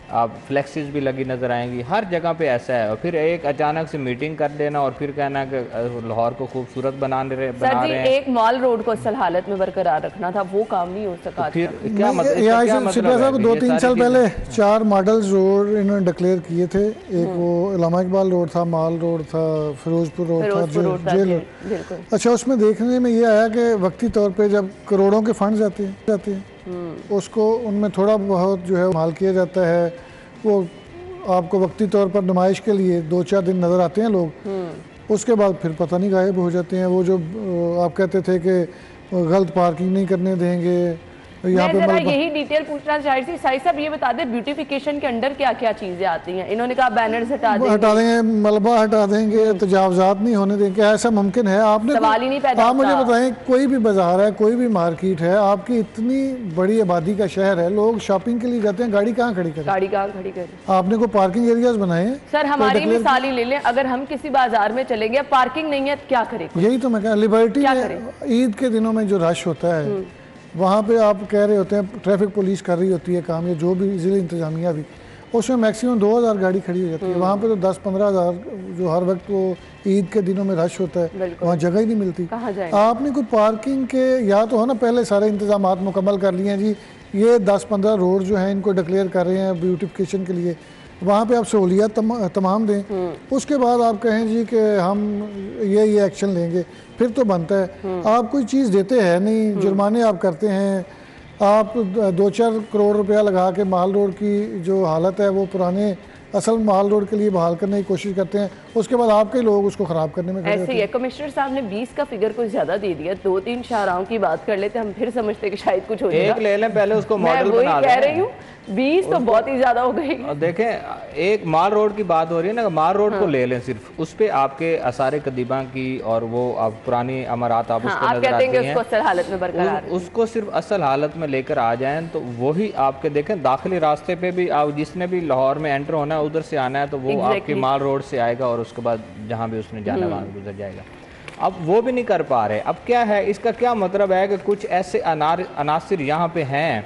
आप फ्लेक्सिस भी लगी नज़र आएंगी। हर जगह पे ऐसा है और फिर एक अचानक से मीटिंग कर देना और फिर कहना कि लाहौर को खूबसूरत बना रहे हैं। एक मॉल रोड को असल हालत में बरकरार रखना था, वो काम नहीं हो सका। फिर क्या मतलब 2-3 साल पहले 4 मॉडल्स रोड इन्होंने डिक्लेयर किए थे। एक वो इलामा इकबाल रोड था, माल रोड था, फिरोजपुर रोड था, जेल रोड। अच्छा, उसमें देखने में ये आया कि वक्ती तौर पर जब करोड़ों के फंड जाते हैं उसको उनमें थोड़ा बहुत जो है माल किया जाता है। वो आपको वक्ती तौर पर नुमाइश के लिए 2-4 दिन नज़र आते हैं लोग, उसके बाद फिर पता नहीं गायब हो जाते हैं। वो जो आप कहते थे कि गलत पार्किंग नहीं करने देंगे, यहाँ पे यही डिटेल पूछना चाह रही थी। साई साहब ये बता दें ब्यूटिफिकेशन के अंडर क्या क्या चीजें आती हैं? इन्होंने कहा बैनर्स हटा देंगे, मलबा हटा देंगे, तजावजात नहीं होने देंगे। क्या ऐसा मुमकिन है? आपने सवाल ही नहीं पैदा। आप मुझे बताएं, कोई भी बाजार है, कोई भी मार्केट है, आपकी इतनी बड़ी आबादी का शहर है, लोग शॉपिंग के लिए जाते हैं, गाड़ी कहाँ खड़ी करें? आपने कोई पार्किंग एरियाज बनाए हैं? सर हमारी मिसाल ही ले लें, अगर हम किसी बाजार में चलेंगे, पार्किंग नहीं है तो क्या करें? यही तो मैं कह, लिबर्टी ईद के दिनों में जो रश होता है वहाँ पे आप कह रहे होते हैं ट्रैफिक पुलिस कर रही होती है काम, या जो भी ज़िले इंतजामिया भी, उसमें मैक्सिमम 2000 गाड़ी खड़ी हो जाती है। वहाँ पे तो 10-15 हज़ार जो हर वक्त वो ईद के दिनों में रश होता है, वहाँ जगह ही नहीं मिलती। आपने कोई पार्किंग के या तो है ना, पहले सारे इंतजाम मुकम्मल कर लिए हैं जी। ये 10-15 रोड जो हैं इनको डिक्लेयर कर रहे हैं ब्यूटिफिकेशन के लिए, वहाँ पे आप सहूलियत तमाम दें। उसके बाद आप कहें जी कि हम ये एक्शन लेंगे, फिर तो बनता है। आप कोई चीज़ देते हैं नहीं, जुर्माने आप करते हैं। आप 2-4 करोड़ रुपया लगा के माल रोड की जो हालत है वो पुराने असल माल रोड के लिए बहाल करने की कोशिश करते हैं, उसके बाद आपके लोग उसको खराब करने में ऐसे ही है। कमिश्नर साहब ने 20 का फिगर कुछ ज्यादा दे दिया। 2-3 शाहराहों की बात कर लेते, हम फिर समझते कि शायद कुछ हो जाएगा। एक ले लें पहले, उसको मॉडल बना लें। कह रही हूँ 20 तो बहुत ही ज्यादा हो गई। देखें, एक माल रोड की बात हो रही है ना, माल रोड को ले लें सिर्फ, उस पे आपके आसारे कदीबा की और वो आप पुरानी अमारात आप उसको नजर आती हैं, उसको असल हालत में बरकरार, उसको सिर्फ असल हालत में लेकर आ जाएं तो वही आपके देखें दाखिली रास्ते पे भी आप जिसने भी लाहौर में एंटर होना है, उधर से आना है तो वो आपकी माल रोड से आएगा और उसके बाद जहाँ भी उसने जाना वहाँ गुजर जाएगा। अब वो भी नहीं कर पा रहे। अब क्या है, इसका क्या मतलब है कि कुछ ऐसे अनासिर यहाँ पे हैं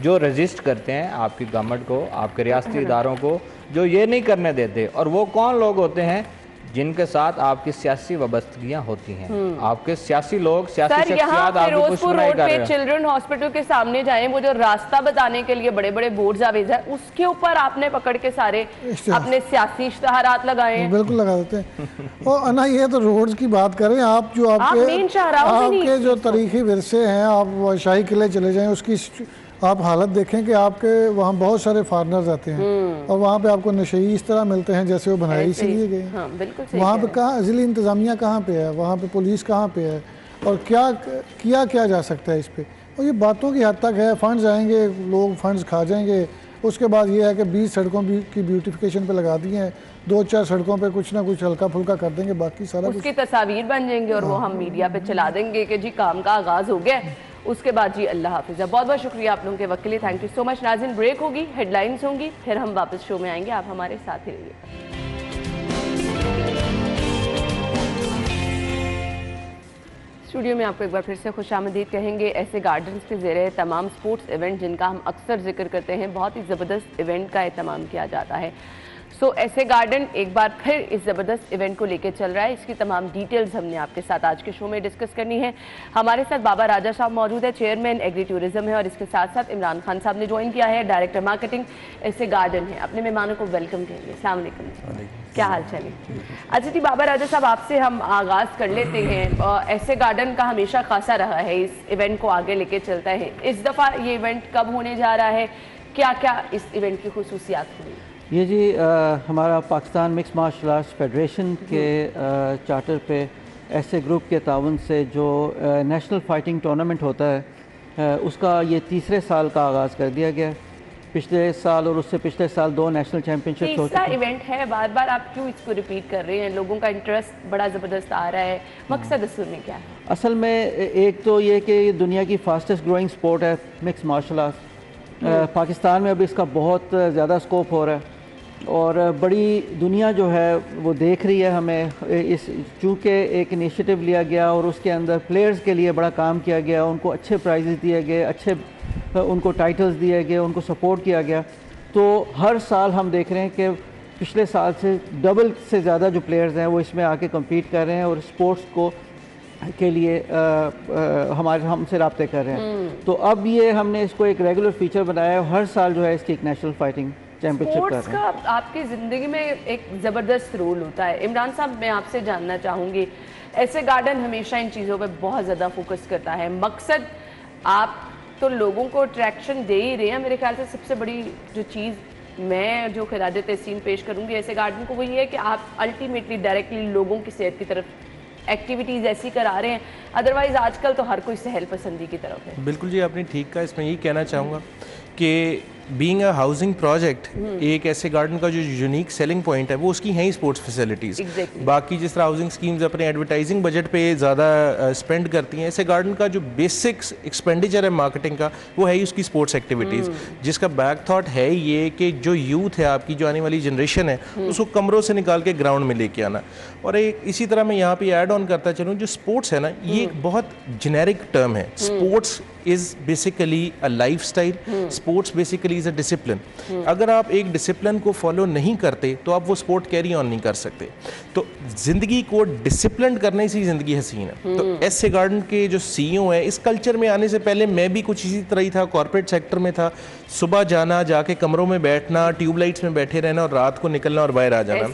जो रजिस्ट करते हैं आपकी गवर्नमेंट को, आपके रियासती इदारों को, जो ये नहीं करने देते। और वो कौन लोग होते हैं? जिनके साथ आपकी सियासी वाबस्तगियां होती हैं। आपके सियासी लोग, सियासी सर, शख्सियत यहाँ आपको कुछ फिरोजपुर नहीं रोड कर पे रहे। चिल्ड्रन हॉस्पिटल के सामने जाएं, वो जो रास्ता बताने के लिए बड़े बड़े बोर्ड आवेज है, उसके ऊपर आपने पकड़ के सारे अपने सियासी इश्तहारात लगाए हैं। बिल्कुल लगा देते हैं। और अना, ये तो रोड्स की बात करें आप, जो आपके जो तारीखी विरसे हैं, आप शाही किले चले जाएं, उसकी आप हालत देखें कि आपके वहाँ बहुत सारे फॉरनर्स आते हैं और वहाँ पे आपको नशई इस तरह मिलते हैं जैसे वो बनाए इसीलिए गए। वहाँ पे कहाँ ज़िली इंतज़ामिया कहाँ पे है, वहाँ पे पुलिस कहाँ पे है, और क्या किया जा सकता है इस पर। और ये बातों की हद तक है, फंड्स आएंगे, लोग फंड्स खा जाएंगे, उसके बाद ये है कि 20 सड़कों की ब्यूटिफिकेशन पे लगा दी हैं, 2-4 सड़कों पे कुछ ना कुछ हल्का फुल्का कर देंगे, बाकी सारा उसकी तस्वीर बन जाएंगे और वो हम मीडिया पे चला देंगे कि जी काम का आगाज हो गया। उसके बाद जी अल्लाह हाफिज़। बहुत बहुत शुक्रिया आप लोगों के वक्त के लिए, थैंक यू सो मच। नाज़रीन, ब्रेक होगी, हेडलाइंस होंगी, फिर हम वापस शो में आएंगे, आप हमारे साथ ही रहिए। स्टूडियो में आपको एक बार फिर से खुशामदीद कहेंगे। ऐसे गार्डन्स के ज़रिए तमाम स्पोर्ट्स इवेंट जिनका हम अक्सर जिक्र करते हैं, बहुत ही ज़बरदस्त इवेंट का एहतमाम किया जाता है। सो ऐसे गार्डन एक बार फिर इस ज़बरदस्त इवेंट को लेकर चल रहा है। इसकी तमाम डिटेल्स हमने आपके साथ आज के शो में डिस्कस करनी है। हमारे साथ बाबा राजा साहब मौजूद है, चेयरमैन एग्री टूरिज्म है, और इसके साथ साथ इमरान खान साहब ने ज्वाइन किया है, डायरेक्टर मार्केटिंग ऐसे गार्डन है। अपने मेहमानों को वेलकम कहेंगे। अस्सलाम वालेकुम, क्या हाल चाल है? अच्छा जी, बाबा राजा साहब, आपसे हम आगाज़ कर लेते हैं। ऐसे गार्डन का हमेशा खासा रहा है, इस इवेंट को आगे लेके चलता है। इस दफ़ा ये इवेंट कब होने जा रहा है, क्या क्या इस इवेंट की खुसूसियात होंगी? ये जी हमारा Pakistan mix martial arts federation के चार्टर पे ऐसे ग्रुप के ताउन से जो नेशनल फाइटिंग टूर्नामेंट होता है, उसका ये तीसरे साल का आगाज़ कर दिया गया। पिछले साल और उससे पिछले साल 2 नेशनल चैम्पियनशिप होते हैं। इवेंट है, बार बार आप क्यों इसको रिपीट कर रहे हैं? लोगों का इंटरेस्ट बड़ा ज़बरदस्त आ रहा है, मकसद असल में क्या है? असल में एक तो ये कि दुनिया की फास्टेस्ट ग्रोइंग स्पोर्ट है मिक्स मार्शल आर्ट्स। पाकिस्तान में अभी इसका बहुत ज़्यादा स्कोप हो रहा है और बड़ी दुनिया जो है वो देख रही है हमें। इस चूँकि एक इनिशिएटिव लिया गया और उसके अंदर प्लेयर्स के लिए बड़ा काम किया गया, उनको अच्छे प्राइजेस दिए गए, अच्छे उनको टाइटल्स दिए गए, उनको सपोर्ट किया गया, तो हर साल हम देख रहे हैं कि पिछले साल से डबल से ज़्यादा जो प्लेयर्स हैं वो इसमें आके कम्पीट कर रहे हैं और स्पोर्ट्स को के लिए हमसे राब्ते कर रहे हैं। तो अब ये हमने इसको एक रेगुलर फीचर बनाया है, हर साल जो है इसकी एक नेशनल फाइटिंग चैंपियनशिप कर रहे हैं। का आपकी ज़िंदगी में एक ज़बरदस्त रोल होता है। इमरान साहब, मैं आपसे जानना चाहूँगी, ऐसे गार्डन हमेशा इन चीज़ों पे बहुत ज़्यादा फोकस करता है। मकसद, आप तो लोगों को अट्रैक्शन दे ही रहे हैं। मेरे ख्याल से सबसे बड़ी जो चीज़ मैं जो खिराज तहसीन पेश करूँगी ऐसे गार्डन को, वही है कि आप अल्टीमेटली डायरेक्टली लोगों की सेहत की तरफ एक्टिविटीज़ ऐसी करा रहे हैं। अदरवाइज़ आजकल तो हर कोई सहल पसंदी की तरफ है। बिल्कुल जी, आपने ठीक कहा। इसमें यही कहना चाहूँगा कि बीइंग अ हाउसिंग प्रोजेक्ट, एक ऐसे गार्डन का जो यूनिक सेलिंग पॉइंट है वो उसकी है ही स्पोर्ट्स फैसिलिटीज़। बाकी जिस तरह हाउसिंग स्कीम्स अपने एडवर्टाइजिंग बजट पे ज़्यादा स्पेंड करती हैं, ऐसे गार्डन का जो बेसिक एक्सपेंडिचर है मार्केटिंग का वो है ही उसकी स्पोर्ट्स एक्टिविटीज़, जिसका बैक थॉट है ये कि जो यूथ है, आपकी जो आने वाली जनरेशन है, उसको कमरों से निकाल के ग्राउंड में लेके आना। और एक इसी तरह मैं यहाँ पे ऐड ऑन करता चलूँ, जो स्पोर्ट्स है ना, ये एक बहुत जेनेरिक टर्म है। Sports is basically a life style, sports basically is a discipline. अगर आप एक डिसिप्लिन को फॉलो नहीं करते तो आप वो स्पोर्ट कैरी ऑन नहीं कर सकते। तो ज़िंदगी को डिसिप्लिन करने से ही ज़िंदगी हसीन है। तो ऐसे गार्डन के जो CEO है, इस कल्चर में आने से पहले मैं भी कुछ इसी तरह ही था, कॉर्पोरेट सेक्टर में था। सुबह जाना, जाके कमरों में बैठना, ट्यूबलाइट्स में बैठे रहना और रात को निकलना और बाहर आ जाना।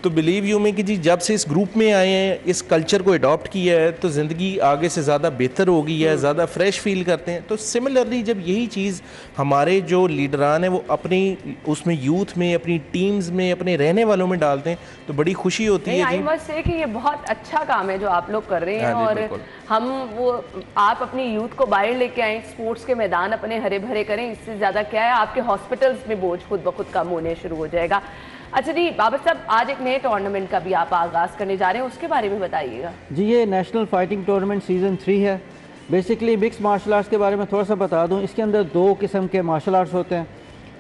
तो बिलीव यू में कि जी जब से इस ग्रुप में आए हैं, इस कल्चर को अडॉप्ट किया है, तो ज़िंदगी आगे से ज़्यादा बेहतर हो गई है, ज़्यादा फ्रेश फील करते हैं। तो सिमिलरली जब यही चीज़ हमारे जो लीडरान हैं वो अपनी उसमें यूथ में, अपनी टीम्स में, अपने रहने वालों में डालते हैं, तो बड़ी खुशी होती है। आई मस्ट से कि ये बहुत अच्छा काम है जो आप लोग कर रहे हैं। और हम वो आप अपनी यूथ को बाहर लेके आए, स्पोर्ट्स के मैदान अपने हरे भरे करें, इससे ज़्यादा क्या है, आपके हॉस्पिटल्स में बोझ खुद ब खुद कम होने शुरू हो जाएगा। अच्छा जी बाबर साहब, आज एक नए टूर्नामेंट का भी आप आगाज़ करने जा रहे हैं, उसके बारे में बताइएगा। जी, ये नेशनल फाइटिंग टूर्नामेंट सीज़न 3 है। बेसिकली मिक्स मार्शल आर्ट्स के बारे में थोड़ा सा बता दूं, इसके अंदर 2 किस्म के मार्शल आर्ट्स होते हैं।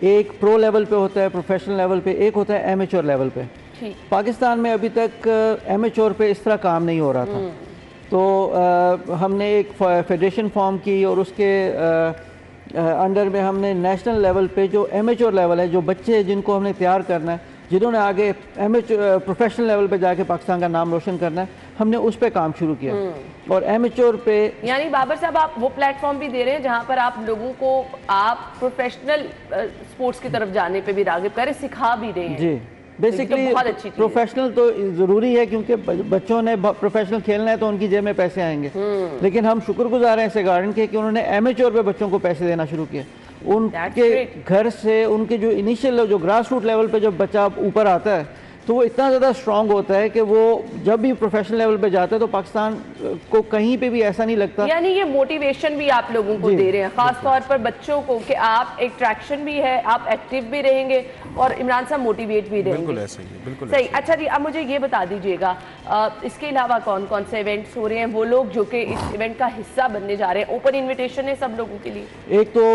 एक प्रो लेवल पे होता है, प्रोफेशनल लेवल पे, एक होता है एमेच्योर लेवल पे। पाकिस्तान में अभी तक एमेच्योर पे इस तरह काम नहीं हो रहा था, तो हमने एक फेडरेशन फॉर्म की और उसके अंडर में हमने नेशनल लेवल पे जो एमेच्योर लेवल है, जो बच्चे जिनको हमने तैयार करना है, जिन्होंने आगे प्रोफेशनल लेवल पे जाके पाकिस्तान का नाम रोशन करना है, हमने उस पे काम शुरू किया। और एमेच्योर पे, यानी बाबर साहब आप वो प्लेटफॉर्म भी दे रहे हैं जहां पर आप लोगों को आप प्रोफेशनल स्पोर्ट्स की तरफ जाने पे भी रागिब करें, सिखा भी रहे हैं। जी बेसिकली प्रोफेशनल तो ज़रूरी है, क्योंकि बच्चों ने प्रोफेशनल खेलना है तो उनकी जेब में पैसे आएंगे। लेकिन हम शुक्रगुजार हैं ऐसे गार्डन के कि उन्होंने एमेच्योर पे बच्चों को पैसे देना शुरू किया। उनके घर से उनके जो इनिशियल जो ग्रास रूट लेवल पे जब बच्चा ऊपर आता है तो वो इतना ज़्यादा स्ट्रांग होता है कि वो जब भी प्रोफेशनल लेवल पे जाता है तो पाकिस्तान को कहीं पे भी ऐसा नहीं लगता। यानी ये मोटिवेशन भी आप लोगों को दे रहे हैं, खास तौर पर बच्चों को, कि आप एक ट्रैक्शन भी है, आप एक्टिव भी रहेंगे और इमरान साहब मोटिवेट भी रहेंगे। बिल्कुल ऐसा ही है, बिल्कुल सही। अच्छा जी, अब मुझे ये बता दीजिएगा इसके अलावा कौन कौन से इवेंट्स हो रहे हैं, वो लोग जो कि इस इवेंट का हिस्सा बनने जा रहे हैं, ओपन इन्विटेशन है सब लोगों के लिए? एक तो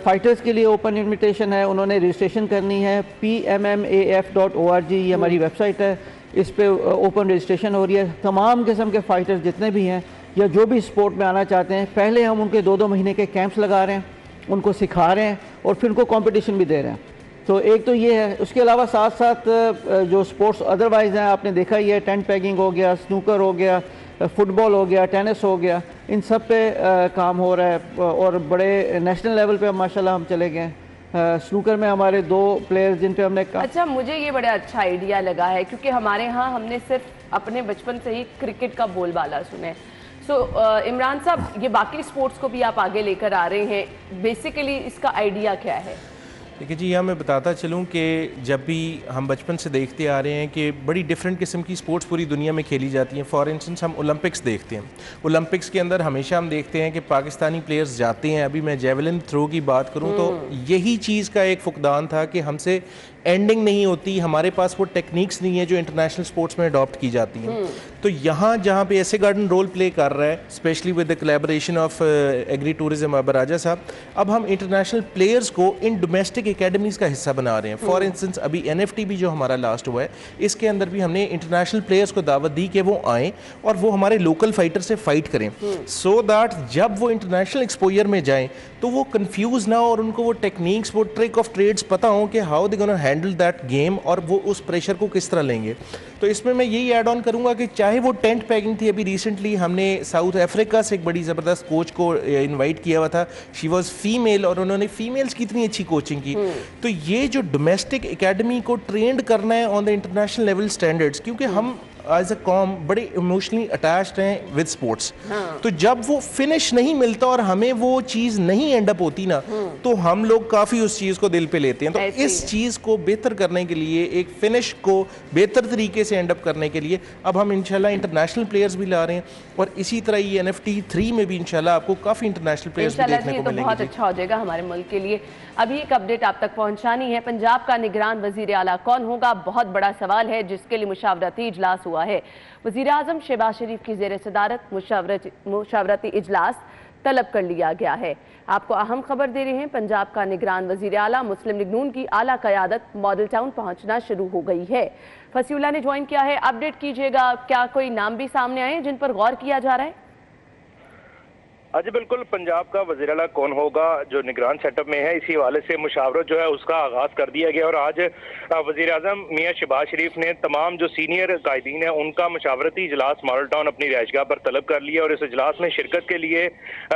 फाइटर्स के लिए ओपन इन्विटेशन है, उन्होंने रजिस्ट्रेशन करनी है, PMMAF.org ये हमारी वेबसाइट है, इस पे ओपन रजिस्ट्रेशन हो रही है। तमाम किस्म के फाइटर्स जितने भी हैं या जो भी स्पोर्ट में आना चाहते हैं, पहले हम उनके 2-2 महीने के कैंप्स लगा रहे हैं, उनको सिखा रहे हैं और फिर उनको कंपटीशन भी दे रहे हैं। तो एक तो ये है। उसके अलावा साथ साथ जो स्पोर्ट्स अदरवाइज हैं, आपने देखा ही है, टेंट पैकिंग हो गया, स्नूकर हो गया, फुटबॉल हो गया, टेनिस हो गया, इन सब पे काम हो रहा है और बड़े नेशनल लेवल पे माशाल्लाह हम चले गए। स्नूकर में हमारे 2 प्लेयर्स जिन पे हमने अच्छा, मुझे ये बड़ा अच्छा आइडिया लगा है, क्योंकि हमारे यहाँ हमने सिर्फ अपने बचपन से ही क्रिकेट का बोलबाला सुने। सो इमरान साहब, ये बाकी स्पोर्ट्स को भी आप आगे लेकर आ रहे हैं, बेसिकली इसका आइडिया क्या है? देखिए जी, यहाँ मैं बताता चलूँ कि जब भी हम बचपन से देखते आ रहे हैं कि बड़ी डिफरेंट किस्म की स्पोर्ट्स पूरी दुनिया में खेली जाती हैं। फॉर इंस्टेंस हम ओलंपिक्स देखते हैं, ओलंपिक्स के अंदर हमेशा हम देखते हैं कि पाकिस्तानी प्लेयर्स जाते हैं। अभी मैं जेवलिन थ्रो की बात करूँ तो यही चीज़ का एक फुकदान था कि हमसे एंडिंग नहीं होती, हमारे पास वो टेक्निक्स नहीं है जो इंटरनेशनल स्पोर्ट्स में अडॉप्ट की जाती हैं। तो यहाँ जहाँ पे ऐसे गार्डन रोल प्ले कर रहा है, specially with the collaboration of agri tourism अबर राजा साहब, अब हम इंटरनेशनल प्लेयर्स को इन डोमेस्टिक एकेडमीज़ का हिस्सा बना रहे हैं। फॉर इंस्टेंस अभी NFT भी जो हमारा लास्ट हुआ है, इसके अंदर भी हमने इंटरनेशनल प्लेयर्स को दावत दी कि वो आएँ और वो हमारे लोकल फाइटर से फाइट करें, सो दैट जब वो इंटरनेशनल एक्सपोजर में जाएँ तो वो कंफ्यूज ना हो और उनको वो टेक्निक्स, वो ट्रिक ऑफ ट्रेड्स पता हो कि how they gonna handle that game और वो उस प्रेशर को किस तरह लेंगे। तो इसमें मैं यही ऐड ऑन करूंगा कि चाहे वो टेंट पैकिंग थी, अभी रिसेंटली हमने साउथ अफ्रीका से एक बड़ी ज़बरदस्त कोच को इनवाइट किया हुआ था, शी वाज फीमेल, और उन्होंने फीमेल्स की इतनी अच्छी कोचिंग की। तो ये जो डोमेस्टिक एकेडमी को ट्रेंड करना है on the international level standards, क्योंकि हम एज अ कॉम बड़े इमोशनली अटैच्ड हैं विद स्पोर्ट्स। तो जब वो फिनिश नहीं मिलता और हमें वो चीज़ नहीं एंड अप होती ना, तो हम लोग काफ़ी उस चीज़ को दिल पे लेते हैं। तो इस चीज़ को बेहतर करने के लिए, एक फिनिश को बेहतर तरीके से एंड अप करने के लिए अब हम इंशाल्लाह इंटरनेशनल प्लेयर्स भी ला रहे हैं, और इसी तरह ये NFT 3 में भी इंशाल्लाह आपको काफ़ी इंटरनेशनल प्लेयर्स भी देखने को मिलेंगे। बहुत अच्छा हो जाएगा हमारे मुल्क के लिए। अभी एक अपडेट आप तक पहुंचानी है। पंजाब का निगरान वजीर आला कौन होगा, बहुत बड़ा सवाल है, जिसके लिए मुशावरती इजलास हुआ है। वजीर आजम शहबाज शरीफ की जेर सदारत मुशावरती इजलास तलब कर लिया गया है। आपको अहम खबर दे रहे हैं, पंजाब का निगरान वजीर आला मुस्लिम लीग नून की आला क़यादत मॉडल टाउन पहुंचना शुरू हो गई है। फसीउल्लाह ने ज्वाइन किया है, अपडेट कीजिएगा, क्या कोई नाम भी सामने आए जिन पर गौर किया जा रहा है? जी बिल्कुल, पंजाब का वज़ीर आला कौन होगा जो निगरान सेटअप में है, इसी हवाले से मुशावरत जो है उसका आगाज़ कर दिया गया। और आज वज़ीर आज़म मियाँ शहबाज शरीफ ने तमाम जो सीनियर कायदीन हैं उनका मुशावरती इजलास मॉडल टाउन अपनी रिहाइशगाह पर तलब कर लिया, और इस इजलास में शिरकत के लिए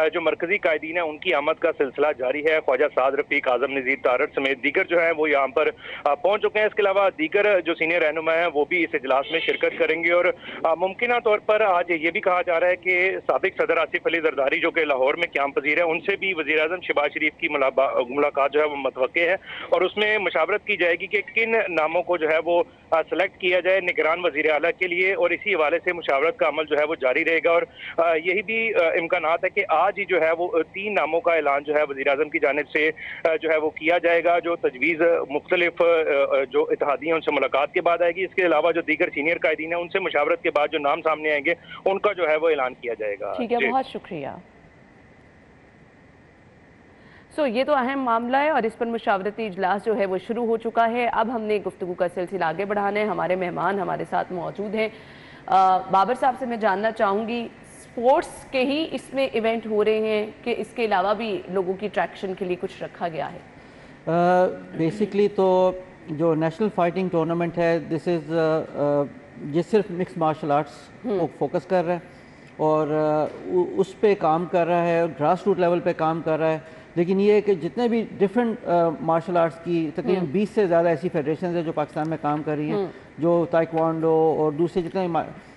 जो मरकजी कायदीन हैं उनकी आमद का सिलसिला जारी है। ख्वाजा साद रफ़ीक, आज़म नज़ीर तारड़ समेत दीगर जो है वो यहाँ पर पहुँच चुके हैं। इसके अलावा दीगर जो सीनियर रहनुमा हैं वो भी इस इजलास में शिरकत करेंगे। और मुमकिन तौर पर आज ये भी कहा जा रहा है कि साबिक सदर आसिफ अली जरदारी जो कि लाहौर में क़याम पज़ीर है, उनसे भी वज़ीर आज़म शहबाज शरीफ की मुलाकात जो है वो मतवक्के है, और उसमें मशावरत की जाएगी कि किन नामों को जो है वो सेलेक्ट किया जाए निगरान वज़ीर आला के लिए, और इसी हवाले से मुशावरत का अमल जो है वो जारी रहेगा। और यही भी इम्कानात है कि आज ही जो है वो 3 नामों का ऐलान जो है वज़ीर आज़म की जानिब से जो है वो किया जाएगा, जो तजवीज़ मुख्तलिफ जो इत्तेहादियों उनसे मुलाकात के बाद आएगी। इसके अलावा जो दीगर सीनियर कायदीन है उनसे मुशावरत के बाद जो नाम सामने आएंगे उनका जो है वो ऐलान किया जाएगा। ठीक है, बहुत शुक्रिया। ये तो अहम मामला है और इस पर मुशावरती इजलास जो है वो शुरू हो चुका है। अब हमने गुफ्तगू का सिलसिला आगे बढ़ाना है। हमारे मेहमान हमारे साथ मौजूद हैं। बाबर साहब से मैं जानना चाहूँगी, स्पोर्ट्स के ही इसमें इवेंट हो रहे हैं कि इसके अलावा भी लोगों की अट्रैक्शन के लिए कुछ रखा गया है? बेसिकली तो जो नेशनल फाइटिंग टूर्नामेंट है, दिस इज़ ये सिर्फ मिक्स मार्शल आर्ट्स को फोकस कर रहा है और उस पे काम कर रहा है, ग्रास रूट लेवल पे काम कर रहा है। लेकिन ये कि जितने भी डिफरेंट मार्शल आर्ट्स की तकरीबन 20 से ज़्यादा ऐसी फेडरेशन है जो पाकिस्तान में काम कर रही हैं, जो ताइक्वांडो और दूसरे जितने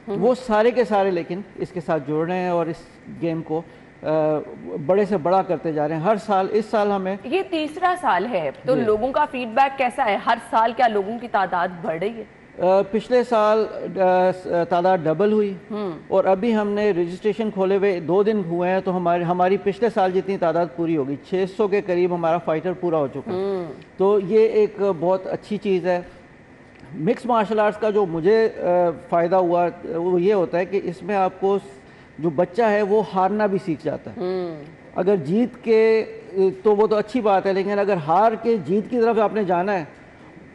वो सारे के सारे लेकिन इसके साथ जुड़ रहे हैं और इस गेम को बड़े से बड़ा करते जा रहे हैं हर साल। इस साल हमें ये तीसरा साल है, तो लोगों का फीडबैक कैसा है? हर साल क्या लोगों की तादाद बढ़ रही है? पिछले साल तादाद डबल हुई और अभी हमने रजिस्ट्रेशन खोले हुए 2 दिन हुए हैं, तो हमारी पिछले साल जितनी तादाद पूरी होगी, 600 के करीब हमारा फाइटर पूरा हो चुका है। तो ये एक बहुत अच्छी चीज़ है। मिक्स मार्शल आर्ट्स का जो मुझे फ़ायदा हुआ वो ये होता है कि इसमें आपको जो बच्चा है वो हारना भी सीख जाता है। अगर जीत के तो वो तो अच्छी बात है, लेकिन अगर हार के जीत की तरफ आपने जाना है,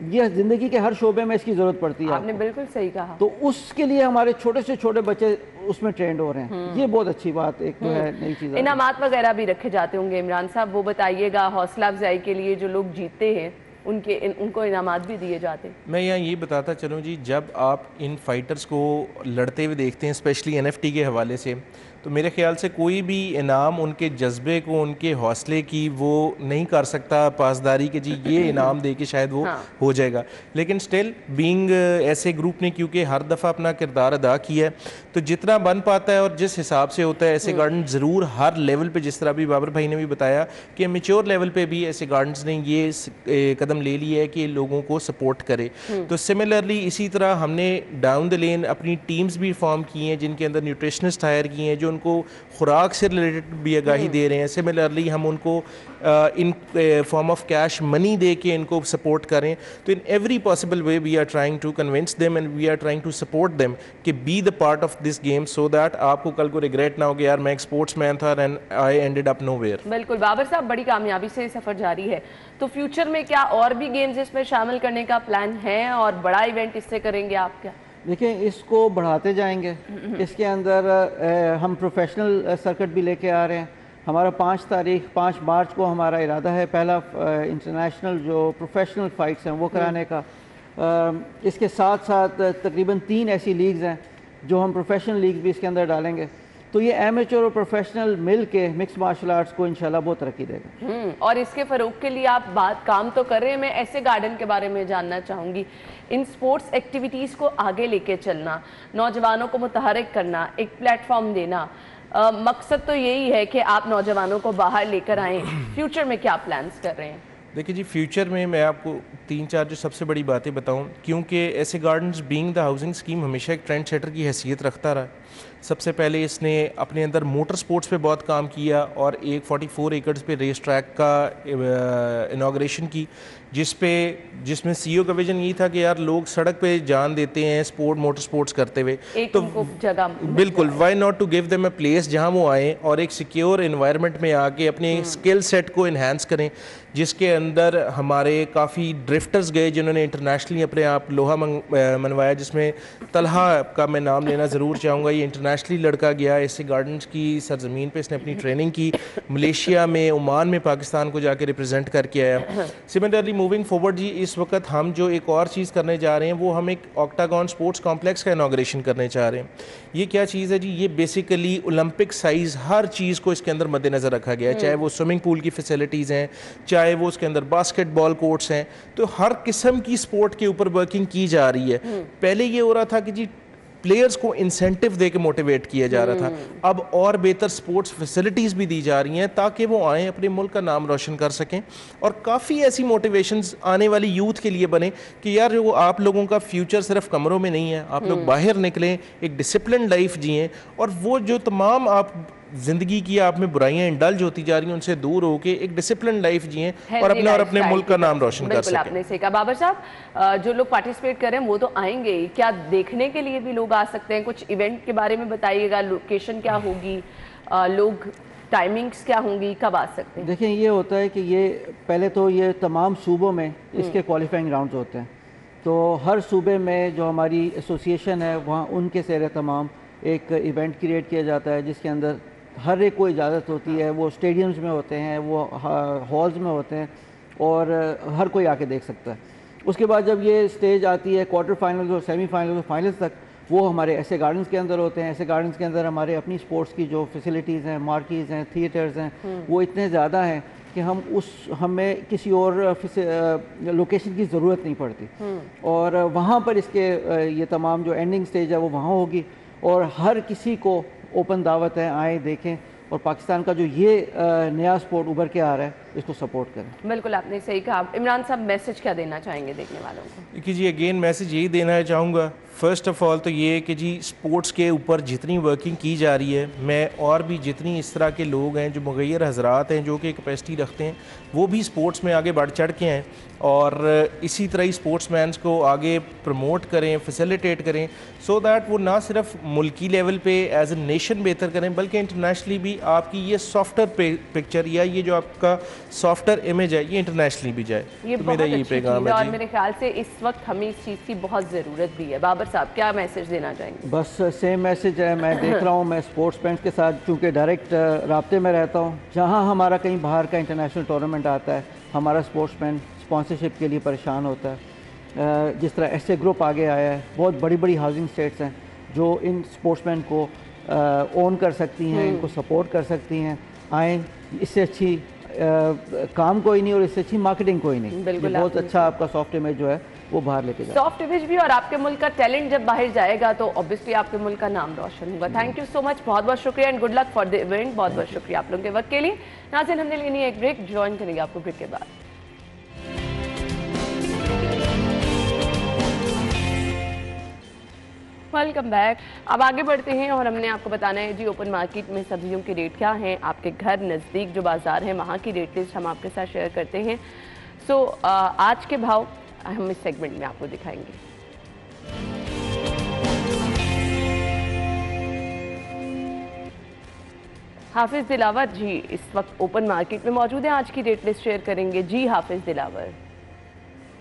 ये ज़िंदगी के हर शोबे में इसकी ज़रूरत पड़ती है। आपने बिल्कुल सही कहा। तो उसके लिए हमारे छोटे से छोटे बच्चे उसमें ट्रेंड हो रहे हैं, ये बहुत अच्छी बात एक तो है, नई चीज़। इनामात वगैरह भी रखे जाते होंगे इमरान साहब, वो बताइएगा। हौसला अफजाई के लिए जो लोग जीतते हैं उनको इनामात भी दिए जाते हैं। मैं यहाँ ये बताता चलूँ जी, जब आप इन फाइटर्स को लड़ते हुए देखते हैं, स्पेशली NFT के हवाले से, तो मेरे ख्याल से कोई भी इनाम उनके जज्बे को, उनके हौसले की वो नहीं कर सकता पासदारी के जी ये इनाम दे के शायद वो हो जाएगा। लेकिन स्टिल बीइंग ऐसे ग्रुप ने क्योंकि हर दफ़ा अपना किरदार अदा किया है, तो जितना बन पाता है और जिस हिसाब से होता है, ऐसे गार्डन ज़रूर हर लेवल पे, जिस तरह भी बाबर भाई ने भी बताया कि मेच्योर लेवल पे भी ऐसे गार्डन्स ने ये कदम ले लिया है कि लोगों को सपोर्ट करे। तो सिमिलरली इसी तरह हमने डाउन द लेन अपनी टीम्स भी फॉर्म की हैं, जिनके अंदर न्यूट्रिशनिस्ट हायर किए हैं जो उनको खुराक से रिलेटेड भी आगाही दे रहे हैं। सिमिलरली हम उनको in form of cash money दे के इनको सपोर्ट करें। तो in every possible way we are trying to convince them and we are trying to support them कि be the part of this game, so that आपको कल को regret ना हो कि यार मैं एक स्पोर्ट्स मैन था and I ended up nowhere. बिल्कुल बाबर साहब, बड़ी कामयाबी से सफर जारी है, तो फ्यूचर में क्या और भी गेम्स इसमें शामिल करने का प्लान है और बड़ा इवेंट इससे करेंगे आप क्या? देखिए, इसको बढ़ाते जाएंगे। इसके अंदर हम प्रोफेशनल सर्किट भी लेके आ रहे हैं। हमारा 5 मार्च को हमारा इरादा है पहला इंटरनेशनल जो प्रोफेशनल फाइट्स हैं वो कराने का। इसके साथ साथ तकरीबन 3 ऐसी लीग्स हैं जो हम प्रोफेशनल लीग भी इसके अंदर डालेंगे। तो ये एमेच्योर और प्रोफेशनल मिल के मिक्स मार्शल आर्ट्स को इंशाल्लाह बहुत तरक्की देगा। और इसके फ़रोग के लिए आप काम तो कर रहे हैं। मैं ऐसे गार्डन के बारे में जानना चाहूँगी, इन स्पोर्ट्स एक्टिविटीज़ को आगे लेके चलना, नौजवानों को मुतहरिक करना, एक प्लेटफॉर्म देना, मकसद तो यही है कि आप नौजवानों को बाहर लेकर आएँ। फ्यूचर में क्या प्लान्स कर रहे हैं? देखिए जी, फ्यूचर में मैं आपको 3-4 जो सबसे बड़ी बातें बताऊं, क्योंकि ऐसे gardens being the housing scheme हमेशा एक ट्रेंड सेटर की हैसियत रखता रहा। सबसे पहले इसने अपने अंदर मोटर स्पोर्ट्स पे बहुत काम किया और एक 44 एकड़ पे रेस ट्रैक का इनाग्रेशन की, जिसमें CEO का विजन ये था कि यार लोग सड़क पे जान देते हैं मोटर स्पोर्ट्स करते हुए, तो जगह बिल्कुल why not to give them a place जहां वो आए और एक सिक्योर एनवायरनमेंट में आके अपने स्किल सेट को इन्हांस करें, जिसके अंदर हमारे काफ़ी ड्रिफ्टर्स गए जिन्होंने इंटरनेशनली अपने आप लोहा मनवाया, जिसमें तलहा का मैं नाम लेना ज़रूर चाहूँगा। ये इंटरनेशनली लड़का गया, ऐसे गार्डन्स की सरजमीन पे इसने अपनी ट्रेनिंग की, मलेशिया में, ओमान में पाकिस्तान को जाके रिप्रेजेंट करके आया। सिमिलरली मूविंग फॉरवर्ड जी, इस वक्त हम जो एक और चीज़ करने जा रहे हैं वो हम एक ऑक्टागन स्पोर्ट्स कॉम्प्लेक्स का इनाग्रेशन करने जा रहे हैं। ये क्या चीज़ है जी? ये बेसिकली ओलंपिक साइज़ हर चीज़ को इसके अंदर मद्देनज़र रखा गया है, चाहे वो स्विमिंग पूल की फैसिलिटीज़ हैं, चाहे वो उसके अंदर बास्केटबॉल कोर्ट्स हैं, तो हर किस्म की स्पोर्ट के ऊपर वर्किंग की जा रही है। पहले ये हो रहा था कि जी प्लेयर्स को इंसेंटिव दे के मोटिवेट किया जा रहा था, अब और बेहतर स्पोर्ट्स फैसिलिटीज़ भी दी जा रही हैं ताकि वो आएँ, अपने मुल्क का नाम रोशन कर सकें। और काफ़ी ऐसी मोटिवेशंस आने वाली यूथ के लिए बने कि यार जो आप लोगों का फ्यूचर सिर्फ कमरों में नहीं है, आप लोग बाहर निकलें, एक डिसिप्लिन लाइफ जिएँ और वो जो तमाम आप ज़िंदगी की आप में बुराइयां इंडल्ज होती जा रही हैं उनसे दूर होके एक डिसिप्लिन लाइफ जिएं और अपने मुल्क का नाम रोशन कर सकें। आपने सही कहा बाबर साहब, जो लोग पार्टिसिपेट कर रहे हैं वो तो आएंगे, क्या देखने के लिए भी लोग आ सकते हैं? कुछ इवेंट के बारे में बताइएगा, लोकेशन क्या होगी, लोग टाइमिंग्स क्या होंगी, कब आ सकते हैं? देखिए, ये होता है कि ये पहले तो ये तमाम सूबों में इसके क्वालिफाइंग राउंड्स होते हैं, तो हर सूबे में जो हमारी एसोसिएशन है वहाँ उनके सेरे तमाम एक इवेंट क्रिएट किया जाता है जिसके अंदर हर एक को इजाज़त होती है। वो स्टेडियम्स में होते हैं, वो हॉल्स में होते हैं और हर कोई आके देख सकता है। उसके बाद जब ये स्टेज आती है क्वार्टर फाइनल और सेमीफाइनल और फाइनल्स तक, वो हमारे ऐसे गार्डन्स के अंदर होते हैं। ऐसे गार्डन्स के अंदर हमारे अपनी स्पोर्ट्स की जो फैसिलिटीज़ हैं, मार्कीज़ हैं, थिएटर्स हैं, वो इतने ज़्यादा हैं कि हमें किसी और लोकेशन की ज़रूरत नहीं पड़ती। और वहाँ पर इसके ये तमाम जो एंडिंग स्टेज है वो वहाँ होगी, और हर किसी को ओपन दावत है, आए देखें, और पाकिस्तान का जो ये नया स्पोर्ट उभर के आ रहा है इसको सपोर्ट करें। बिल्कुल, आपने सही कहा। इमरान साहब, मैसेज क्या देना चाहेंगे देखने वालों को? कि जी अगेन मैसेज यही देना चाहूँगा, फ़र्स्ट ऑफ़ ऑल तो ये कि जी स्पोर्ट्स के ऊपर जितनी वर्किंग की जा रही है, मैं और भी जितनी इस तरह के लोग हैं जो मुगैर हजरात हैं जो कि कैपेसिटी रखते हैं, वो भी स्पोर्ट्स में आगे बढ़ चढ़ के हैं, और इसी तरह ही स्पोर्ट्समैन्स को आगे प्रमोट करें, फैसिलिटेट करें, सो दैट वो ना सिर्फ मुल्की लेवल पे एज ए नेशन बेहतर करें, बल्कि इंटरनेशनली भी आपकी ये सॉफ्टवेयर पिक्चर या ये जो आपका सॉफ्टवेयर इमेज है ये इंटरनेशनली भी जाए। ये तो बहुत मेरा यही अच्छी पैगाम चीज़ है, है और जी। मेरे ख्याल से इस वक्त हमें इस चीज़ की बहुत ज़रूरत भी है। बाबर साहब, क्या मैसेज देना चाहेंगे? बस सेम मैसेज है। मैं देख रहा हूँ, मैं स्पोर्ट्स फ्रेंड्स के साथ चूँकि डायरेक्ट राब्ते में रहता हूँ, जहाँ हमारा कहीं बाहर का इंटरनेशनल टूर्नामेंट आता है, हमारा स्पोर्ट्समैन स्पॉन्सरशिप के लिए परेशान होता है। जिस तरह ऐसे ग्रुप आगे आया है, बहुत बड़ी बड़ी हाउसिंग स्टेट्स हैं जो इन स्पोर्ट्समैन को ओन कर सकती हैं, इनको सपोर्ट कर सकती हैं। आएँ, इससे अच्छी काम कोई नहीं और इससे अच्छी मार्केटिंग कोई नहीं। बिल्कुल, बहुत अच्छा आपका सॉफ्ट इमेज जो है वो बाहर लेके जाए। सॉफ्ट इमेज भी, और आपके मुल्क का टैलेंट जब बाहर जाएगा तो ऑब्वियसली आपके मुल्क का नाम रोशन होगा। थैंक यू सो मच, बहुत बहुत शुक्रिया and good luck for the event. बहुत बहुत शुक्रिया आप लोगों के वक्त के लिए। नाज़रीन, हमने लेनी है एक ब्रेक, ज्वाइन करेंगे आपको ब्रेक के बाद। Welcome back. अब आगे बढ़ते हैं और हमने आपको बताना है जी ओपन मार्केट में सब्जियों के रेट क्या हैं। आपके घर नज़दीक जो बाज़ार है वहाँ की रेट लिस्ट हम आपके साथ शेयर करते हैं। सो आज के भाव हम इस सेगमेंट में आपको दिखाएंगे। हाफिज़ दिलावर जी इस वक्त ओपन मार्केट में मौजूद हैं, आज की रेट लिस्ट शेयर करेंगे। जी हाफिज़ दिलावर।